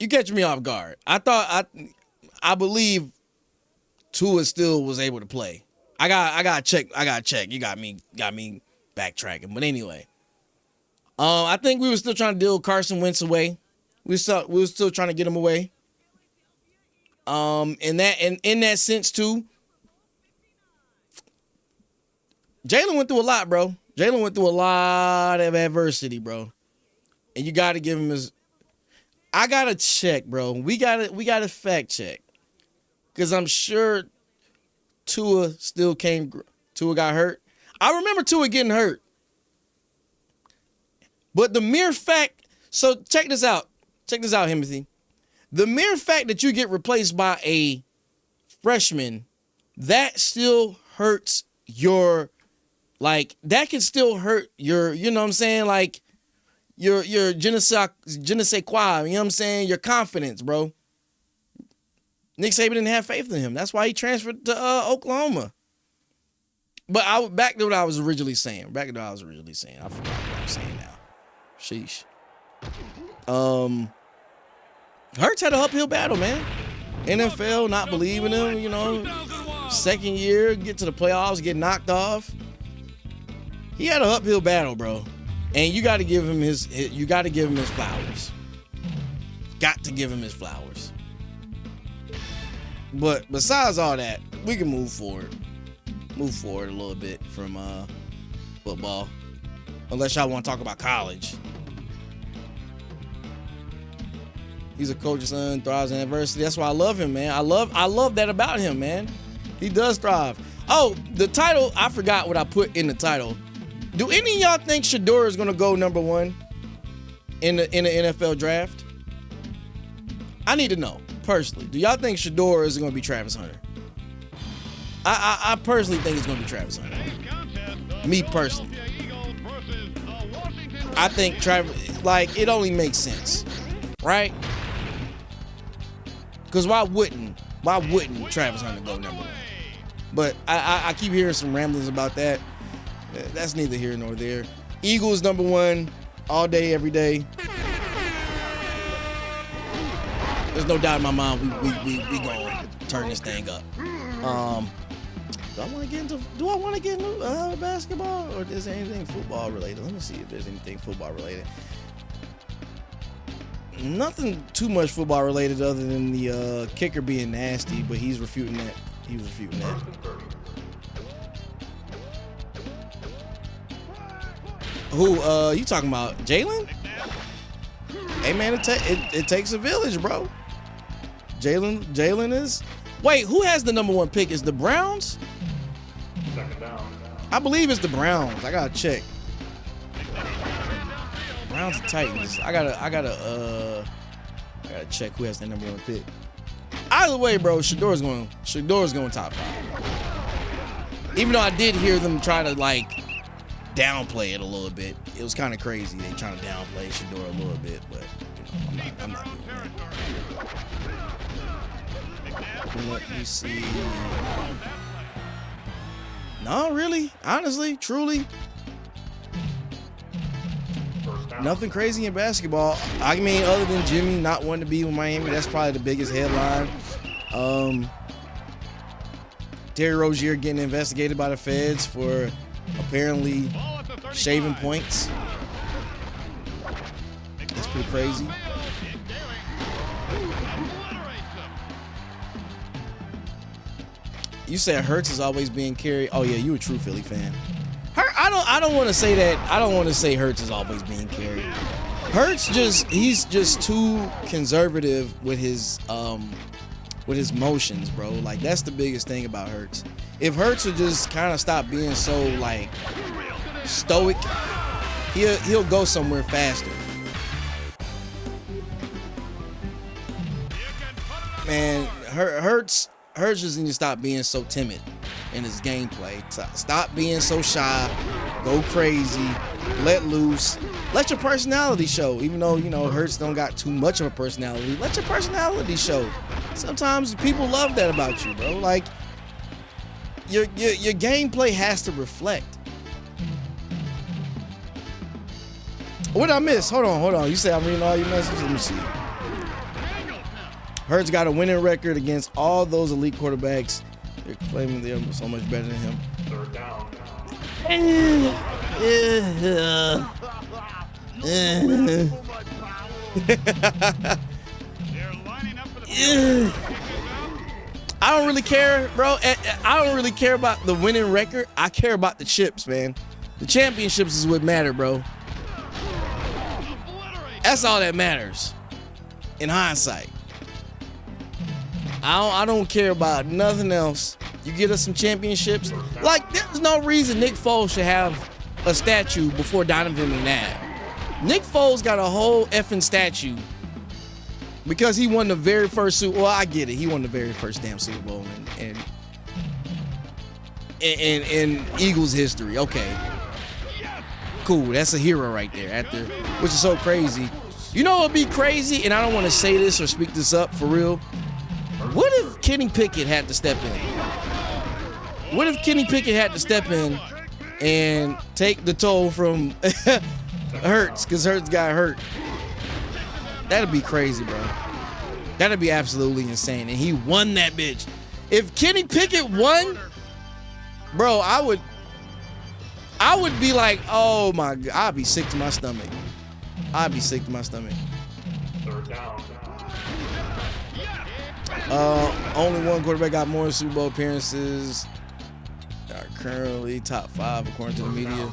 You catch me off guard. I believe Tua still was able to play. I got check. You got me backtracking. But anyway, I think we were still trying to deal Carson Wentz away. We were still trying to get him away. In that sense too, Jalen went through a lot, bro. Jalen went through a lot of adversity, bro. And you got to give him his. I gotta check, bro. We gotta fact check, because I'm sure Tua got hurt. I remember Tua getting hurt, but the mere fact. So check this out, Timothy. The mere fact that you get replaced by a freshman, that still hurts your, like, that can still hurt your, you know what I'm saying? Like, your je ne sais quoi, you know what I'm saying? Your confidence, bro. Nick Saban didn't have faith in him. That's why he transferred to Oklahoma. But back to what I was originally saying. I forgot what I was saying now. Sheesh. Hurts had an uphill battle, man. NFL not believing him, you know. 2nd year, get to the playoffs, get knocked off. He had an uphill battle, bro. And you got to give him his flowers. Got to give him his flowers. But besides all that, we can move forward. Move forward a little bit from football. Unless y'all want to talk about college. He's a coach's son, thrives in adversity. That's why I love him, man. I love that about him, man. He does thrive. Oh, the title, I forgot what I put in the title. Do any of y'all think Shedeur is going to go number 1 in the NFL draft? I need to know, personally. Do y'all think Shedeur is going to be Travis Hunter? I personally think it's going to be Travis Hunter. Me personally. I think Travis, like, it only makes sense, right? Because why wouldn't Travis Hunter go number 1? But I keep hearing some ramblings about that. That's neither here nor there. Eagles #1 all day, every day. There's no doubt in my mind we gonna turn this thing up. Do I want to get into basketball, or is there anything football related? Let me see if there's anything football related. Nothing too much football related other than the kicker being nasty, but he's refuting that. He was refuting that. Who you talking about? Jalen? Hey man, it takes a village, bro. Jalen is. Wait, who has the #1 pick? Is the Browns? Second down. I believe it's the Browns. I gotta check. Browns and Titans. I gotta check who has the #1 pick. Either way, bro, Shedeur's going top 5. Even though I did hear them try to like downplay it a little bit. It was kind of crazy. They trying to downplay Shedeur a little bit, but you know, I'm not doing that. Let me see. No, really, honestly, truly, nothing crazy in basketball. I mean, other than Jimmy not wanting to be with Miami, that's probably the biggest headline. Terry Rozier getting investigated by the feds for apparently shaving points. That's pretty crazy. You said Hurts is always being carried. Oh yeah, you a true Philly fan. I don't want to say that. I don't want to say Hurts is always being carried. Hurts he's just too conservative with his motions, bro. Like that's the biggest thing about Hurts. If Hurts would just kind of stop being so like stoic, he'll go somewhere faster. Man, Hurts just need to stop being so timid in his gameplay. Stop being so shy. Go crazy. Let loose. Let your personality show. Even though, you know, Hurts don't got too much of a personality. Let your personality show. Sometimes people love that about you, bro. Like, your gameplay has to reflect. What did I miss? Hold on. You say I'm reading all your messages? Let me see. Hurts got a winning record against all those elite quarterbacks. They're claiming they're so much better than him. Third down. I don't really care, bro. I don't really care about the winning record. I care about the chips, man. The championships is what matter, bro. That's all that matters in hindsight. I don't care about nothing else. You get us some championships. Like, there's no reason Nick Foles should have a statue before Donovan McNabb. Nick Foles got a whole effing statue because he won the very first Super Bowl. Well, I get it. He won the very first damn Super Bowl in Eagles history. Okay. Cool. That's a hero right there. Which is so crazy. You know what would be crazy? And I don't want to say this or speak this up for real. What if Kenny Pickett had to step in? What if Kenny Pickett had to step in and take the toll from Hurts because Hurts got hurt? That'd be crazy, bro. That'd be absolutely insane. And he won that bitch. If Kenny Pickett won, bro, I would be like, oh my God, I'd be sick to my stomach. Third down. Only one quarterback got more Super Bowl appearances. Are currently top 5 according to the media.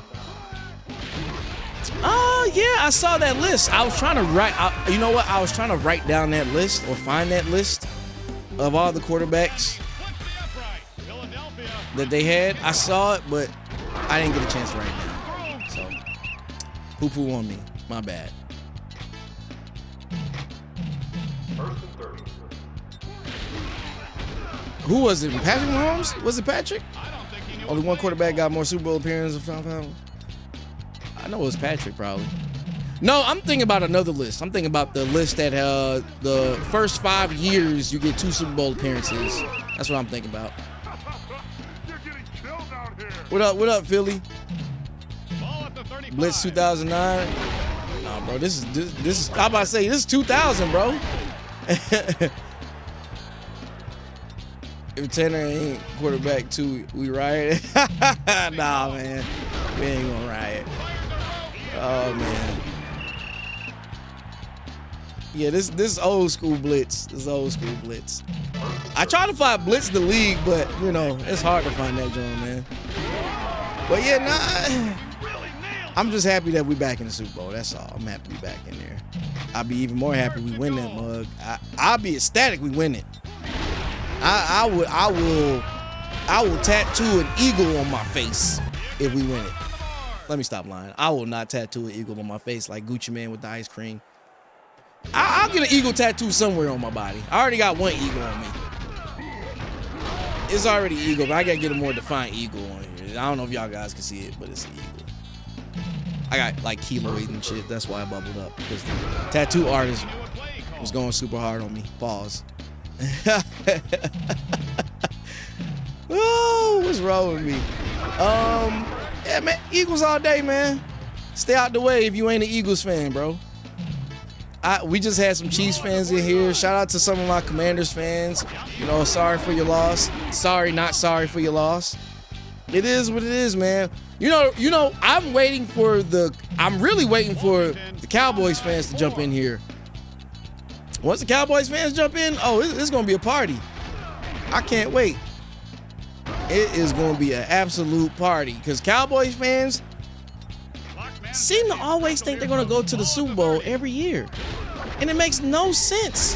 Oh yeah, I saw that list. I was trying to you know what? I was trying to write down that list or find that list of all the quarterbacks that they had. I saw it, but I didn't get a chance to write it down. So, poo-poo on me. My bad. Who was it? Patrick Mahomes? Was it Patrick? Only one quarterback got more Super Bowl appearances. I know it was Patrick, probably. No, I'm thinking about another list. I'm thinking about the list that the first 5 years you get 2 Super Bowl appearances. That's what I'm thinking about. What up, Philly? Blitz 2009. Nah, bro, this is. I'm about to say this is 2000, bro. If Tanner ain't quarterback too, we riot. Nah, man, we ain't gonna riot. Oh man. Yeah, this old school blitz. This old school blitz. I try to find blitz in the league, but you know it's hard to find that joint, man. But yeah, nah. I'm just happy that we back in the Super Bowl. That's all. I'm happy we back in there. I'll be even more happy we win that mug. I'll be ecstatic we win it. I will tattoo an eagle on my face if we win it. Let me stop lying. I will not tattoo an eagle on my face like Gucci Man with the ice cream. I'll get an eagle tattoo somewhere on my body. I already got one eagle on me. It's already eagle, but I gotta get a more defined eagle on here. I don't know if y'all guys can see it, but it's an eagle. I got like keloid and shit. That's why I bubbled up, because the tattoo artist was going super hard on me. Pause. Oh, what's wrong with me? Yeah, man, Eagles all day, man. Stay out the way if you ain't an Eagles fan, bro. We just had some Chiefs fans in here. Shout out to some of my Commanders fans. You know, sorry for your loss. Sorry, not sorry for your loss. It is what it is, man. You know, I'm really waiting for the Cowboys fans to jump in here. Once the Cowboys fans jump in, oh, it's gonna be a party. I can't wait. It is gonna be an absolute party, because Cowboys fans seem to always think they're gonna go to the Super Bowl every year, and it makes no sense.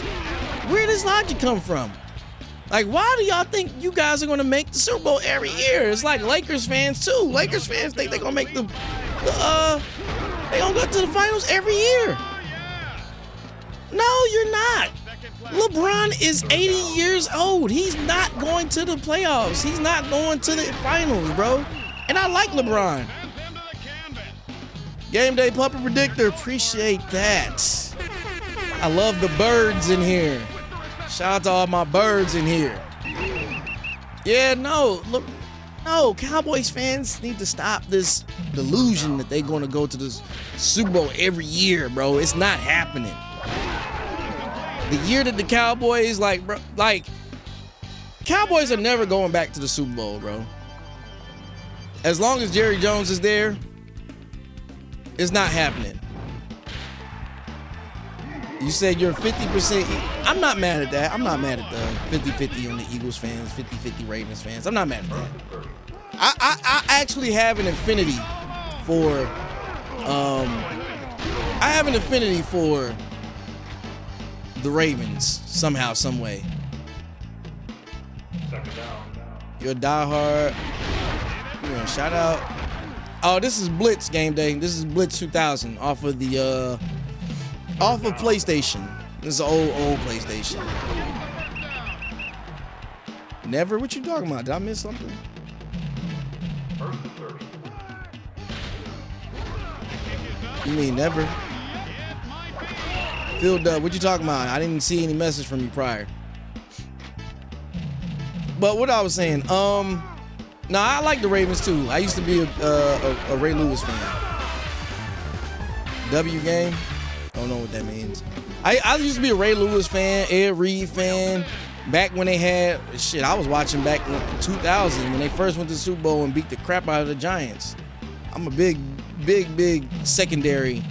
Where does logic come from? Like, why do y'all think you guys are gonna make the Super Bowl every year? It's like Lakers fans too. Lakers fans think they're gonna make they gonna go to the finals every year. No, you're not. LeBron is 80 years old. He's not going to the playoffs. He's not going to the finals, bro. And I like LeBron. Game Day Puppet Predictor, appreciate that. I love the birds in here. Shout out to all my birds in here. Yeah, no, look, no, Cowboys fans need to stop this delusion that they're going to go to the Super Bowl every year, bro. It's not happening. The year that the Cowboys, Cowboys are never going back to the Super Bowl, bro. As long as Jerry Jones is there, it's not happening. You said you're 50%. I'm not mad at that. I'm not mad at the 50-50 on the Eagles fans, 50-50 Ravens fans. I'm not mad at that. I actually have an affinity for the Ravens somehow, some way. You're a diehard. You know, shout out. Oh, this is Blitz Game Day. This is Blitz 2000 off of PlayStation. This is an old PlayStation. Never? What you talking about? Did I miss something? You mean never? Filled up. What you talking about? I didn't see any message from you prior. But what I was saying, I like the Ravens too. I used to be a Ray Lewis fan. W game? Don't know what that means. I used to be a Ray Lewis fan, Ed Reed fan. Back when they had shit, I was watching back in 2000 when they first went to the Super Bowl and beat the crap out of the Giants. I'm a big secondary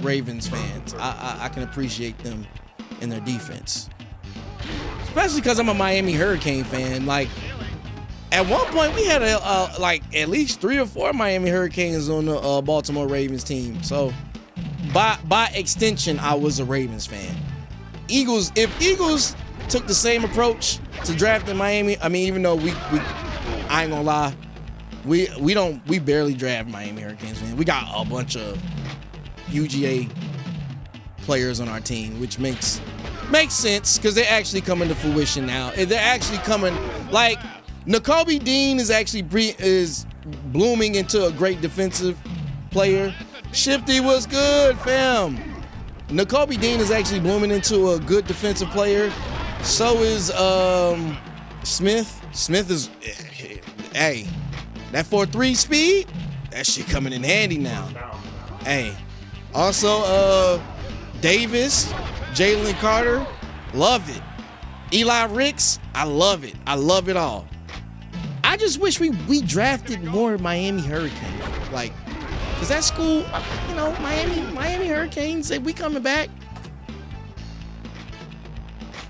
Ravens fans. I can appreciate them in their defense, especially because I'm a Miami Hurricane fan. Like, at one point we had at least 3 or 4 Miami Hurricanes on the Baltimore Ravens team. So by extension, I was a Ravens fan. If Eagles took the same approach to drafting Miami, I mean, even though I ain't gonna lie, we barely draft Miami Hurricanes, man. We got a bunch of UGA players on our team, which makes sense because they're actually coming to fruition now. They're actually coming, like, Nakobe Dean is blooming into a great defensive player. Shifty was good, fam. Nakobe Dean is actually blooming into a good defensive player. So is Smith. Smith is Hey, that 4.3 speed, that shit coming in handy now. Down. Hey, also Davis, Jalen Carter, love it. Eli Ricks, I love it. I love it all. I just wish we drafted more Miami Hurricanes. Like, cause that school, you know, Miami Hurricanes, we coming back.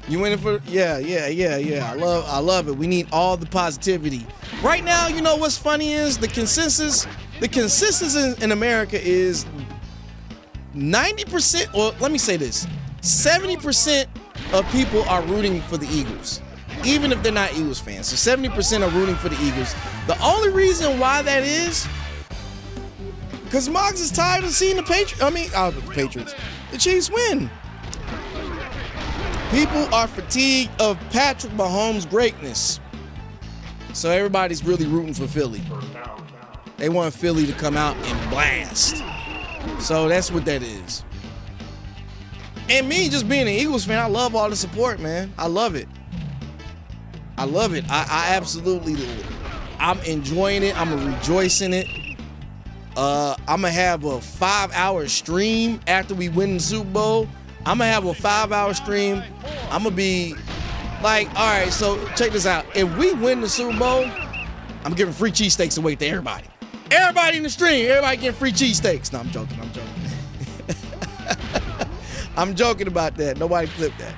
You winning for yeah. I love it. We need all the positivity. Right now, you know what's funny is the consensus in America is 90%, or let me say this, 70% of people are rooting for the Eagles, even if they're not Eagles fans. So 70% are rooting for the Eagles. The only reason why that is because Moggs is tired of seeing the Chiefs win. People are fatigued of Patrick Mahomes' greatness. So everybody's really rooting for Philly. They want Philly to come out and blast. So that's what that is. And me just being an Eagles fan, I love all the support, man. I love it. I love it. I absolutely, I'm enjoying it. I'm rejoicing it. I'm gonna have a 5-hour stream after we win the Super Bowl. I'm gonna have a 5-hour stream. I'm gonna be like, all right, so check this out. If we win the Super Bowl, I'm giving free cheesesteaks away to everybody. Everybody in the stream, everybody getting free cheesesteaks. No, I'm joking. I'm joking about that. Nobody clipped that.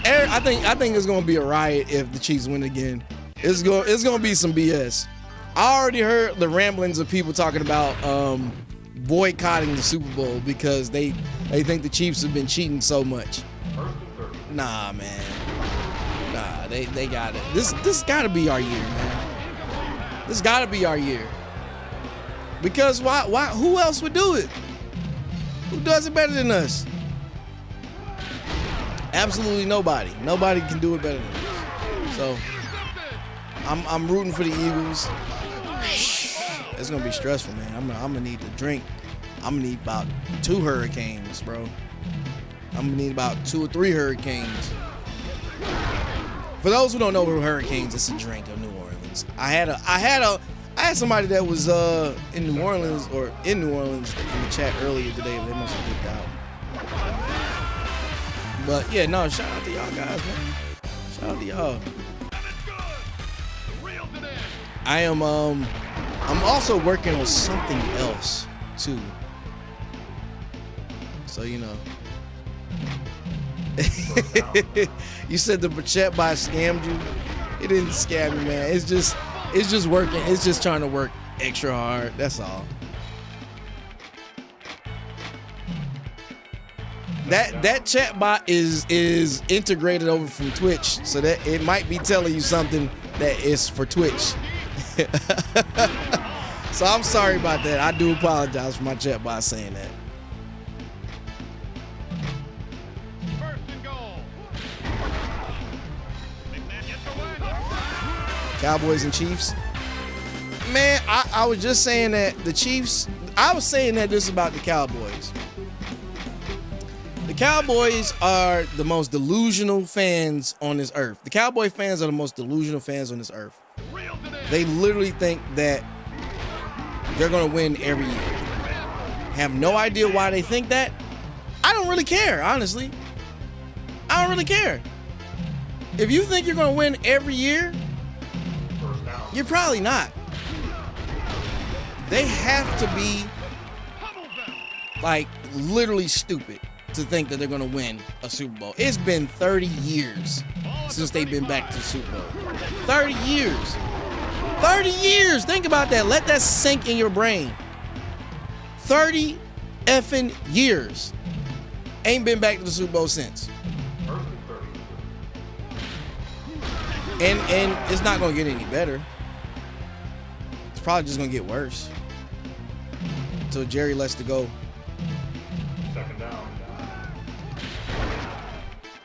I think it's gonna be a riot if the Chiefs win again. It's gonna be some BS. I already heard the ramblings of people talking about boycotting the Super Bowl because they think the Chiefs have been cheating so much. Nah, man. Nah, they got it. This gotta be our year, man. This gotta be our year. Because why who else would do it? Who does it better than us? Absolutely nobody. Nobody can do it better than us. So I'm rooting for the Eagles. It's gonna be stressful, man. I'm gonna need to drink. I'm gonna need about 2 hurricanes, bro. I'm gonna need about 2 or 3 hurricanes. For those who don't know what hurricanes, it's a drink of New Orleans. I had somebody that was in New Orleans in the chat earlier today. They must have picked out. But yeah, no, shout out to y'all guys, man. Shout out to y'all. I'm also working on something else too. So you know. You said the chat bot scammed you. It didn't scam me, man. It's just working. It's just trying to work extra hard. That's all. That chat bot is integrated over from Twitch, so that it might be telling you something that is for Twitch. So I'm sorry about that. I do apologize for my chat bot saying that. Cowboys and Chiefs. Man, I was just saying that the Chiefs, I was saying that this about the Cowboys. The Cowboys are the most delusional fans on this earth. The Cowboy fans are the most delusional fans on this earth. They literally think that they're going to win every year. Have no idea why they think that. I don't really care, honestly. I don't really care. If you think you're going to win every year, you're probably not. They have to be like literally stupid to think that they're going to win a Super Bowl. It's been 30 years since they've been back to the Super Bowl. 30 years. 30 years. Think about that. Let that sink in your brain. 30 effing years. Ain't been back to the Super Bowl since. And it's not going to get any better. It's probably just going to get worse. Until Jerry lets to go. Second down.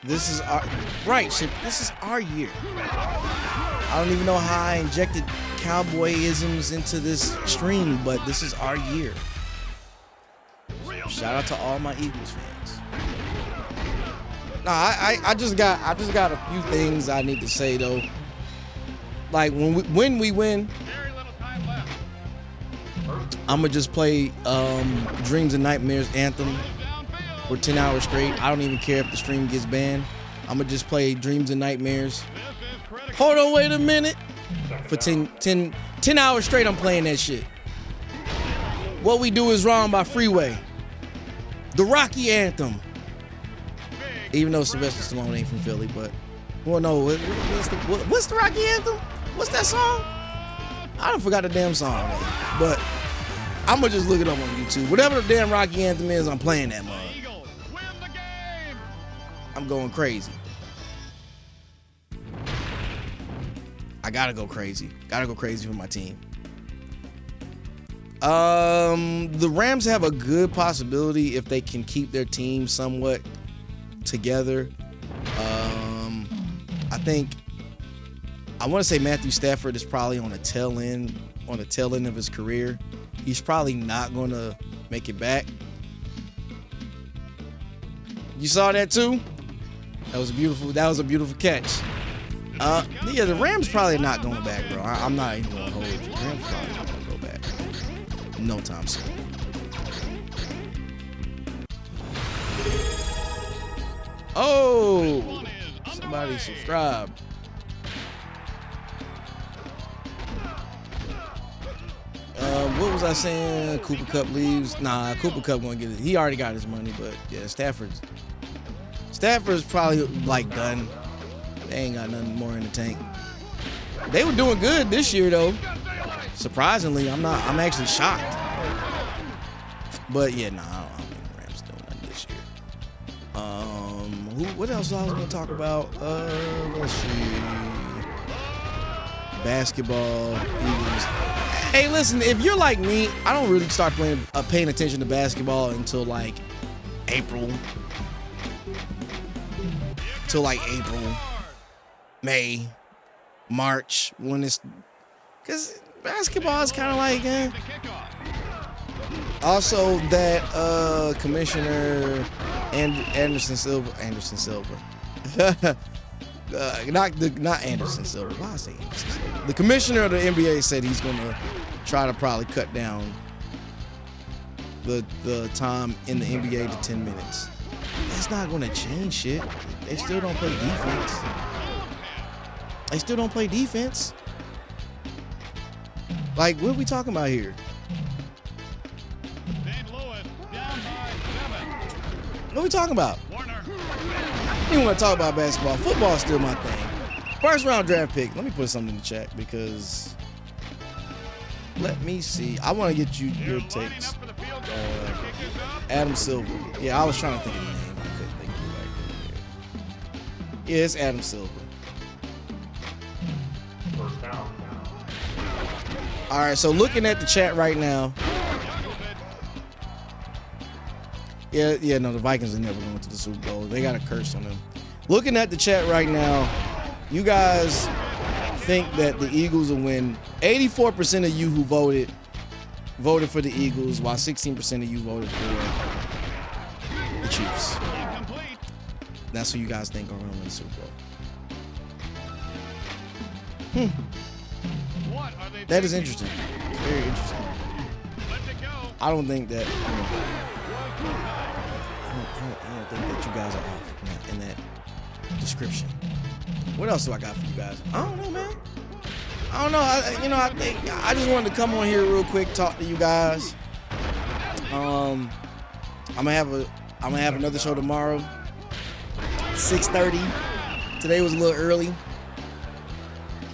This is our This is our year. I don't even know how I injected cowboyisms into this stream, but this is our year. Shout out to all my Eagles fans. Nah, I just got a few things I need to say though. Like when we win, I'ma just play Dreams and Nightmares Anthem for 10 hours straight. I don't even care if the stream gets banned. I'ma just play Dreams and Nightmares. Hold on, wait a minute. For 10 hours straight, I'm playing that shit. What We Do Is Wrong by Freeway. The Rocky Anthem. Even though Sylvester Stallone ain't from Philly, but well, no, what's the Rocky Anthem? What's that song? I done forgot the damn song, but I'm gonna just look it up on YouTube. Whatever the damn Rocky Anthem is, I'm playing that mug. I'm going crazy. I gotta go crazy. Gotta go crazy for my team. The Rams have a good possibility if they can keep their team somewhat together. I want to say Matthew Stafford is probably on the tail end of his career. He's probably not going to make it back. You saw that too? That was a beautiful catch. Yeah, the Rams probably not going back, bro. I'm not even going to hold you. The Rams probably not going to go back. No time soon. Oh, somebody subscribed. What was I saying? Cooper Kupp leaves. Nah, Cooper Kupp gonna get it. He already got his money, but yeah, Stafford's probably like done. They ain't got nothing more in the tank. They were doing good this year though. Surprisingly, I'm actually shocked. But yeah, nah, I don't think the Rams doing nothing this year. What else I was gonna talk about? Let's see. Basketball, Eagles. Hey, listen, if you're like me, I don't really start paying attention to basketball until like April. Till like April, May, March, because basketball is kind of like, Also, that commissioner Anderson Silva. Not Anderson Silva. Why I say Anderson Silva? The commissioner of the NBA said he's gonna try to probably cut down the time in the NBA to 10 minutes. That's not gonna change shit. They still don't play defense. Like, what are we talking about here? What are we talking about? I don't even want to talk about basketball. Football is still my thing. First round draft pick. Let me put something in the chat because let me see. I want to get your takes. Adam Silver. Yeah, I was trying to think of the name. I couldn't think of it right there. Yeah, it's Adam Silver. First down. All right, so looking at the chat right now. Yeah, no, the Vikings are never going to the Super Bowl. They got a curse on them. Looking at the chat right now, you guys think that the Eagles will win. 84% of you who voted for the Eagles, while 16% of you voted for the Chiefs. That's who you guys think are going to win the Super Bowl. That is interesting. Very interesting. I don't think that. I don't think that you guys are off in that description. What else do I got for you guys? I don't know, man. I don't know. I think I just wanted to come on here real quick, talk to you guys. I'm gonna have another show tomorrow, 6:30. Today was a little early.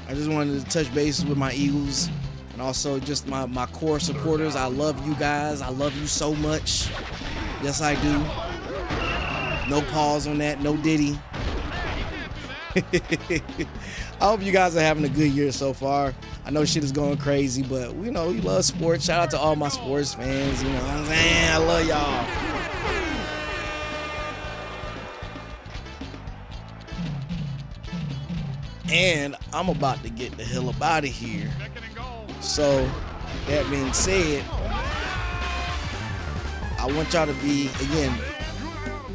I just wanted to touch bases with my Eagles and also just my core supporters. I love you guys. I love you so much. Yes, I do. No pause on that. No Diddy. I hope you guys are having a good year so far. I know shit is going crazy, but we love sports. Shout out to all my sports fans. You know what I'm saying? I love y'all. And I'm about to get the hell up out of here. So, that being said, I want y'all to be, again,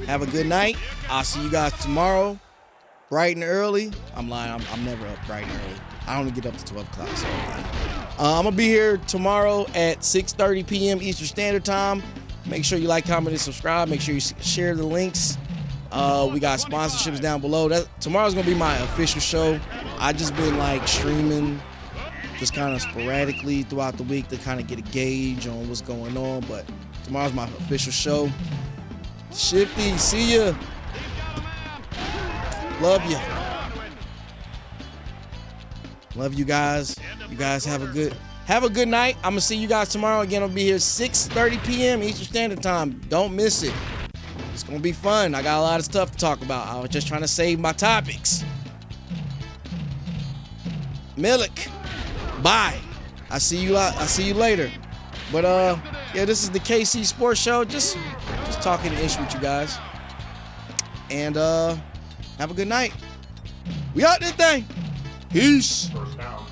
Have a good night. I'll see you guys tomorrow, bright and early. I'm lying. I'm never up bright and early. I only get up to 12 o'clock. So I'm going to be here tomorrow at 6:30 p.m. Eastern Standard Time. Make sure you like, comment, and subscribe. Make sure you share the links. We got sponsorships down below. Tomorrow's going to be my official show. I just been like streaming just kind of sporadically throughout the week to kind of get a gauge on what's going on. But tomorrow's my official show. Shifty, see ya. Love you. Love you guys. You guys have a good night. I'm gonna see you guys tomorrow. Again, I'll be here 6:30 p.m. Eastern Standard Time. Don't miss it. It's gonna be fun. I got a lot of stuff to talk about. I was just trying to save my topics. Milik, bye. I see you later. But yeah, this is the KC Sports Show. Just talking ish with you guys. And have a good night. We out this thing. Peace. First down.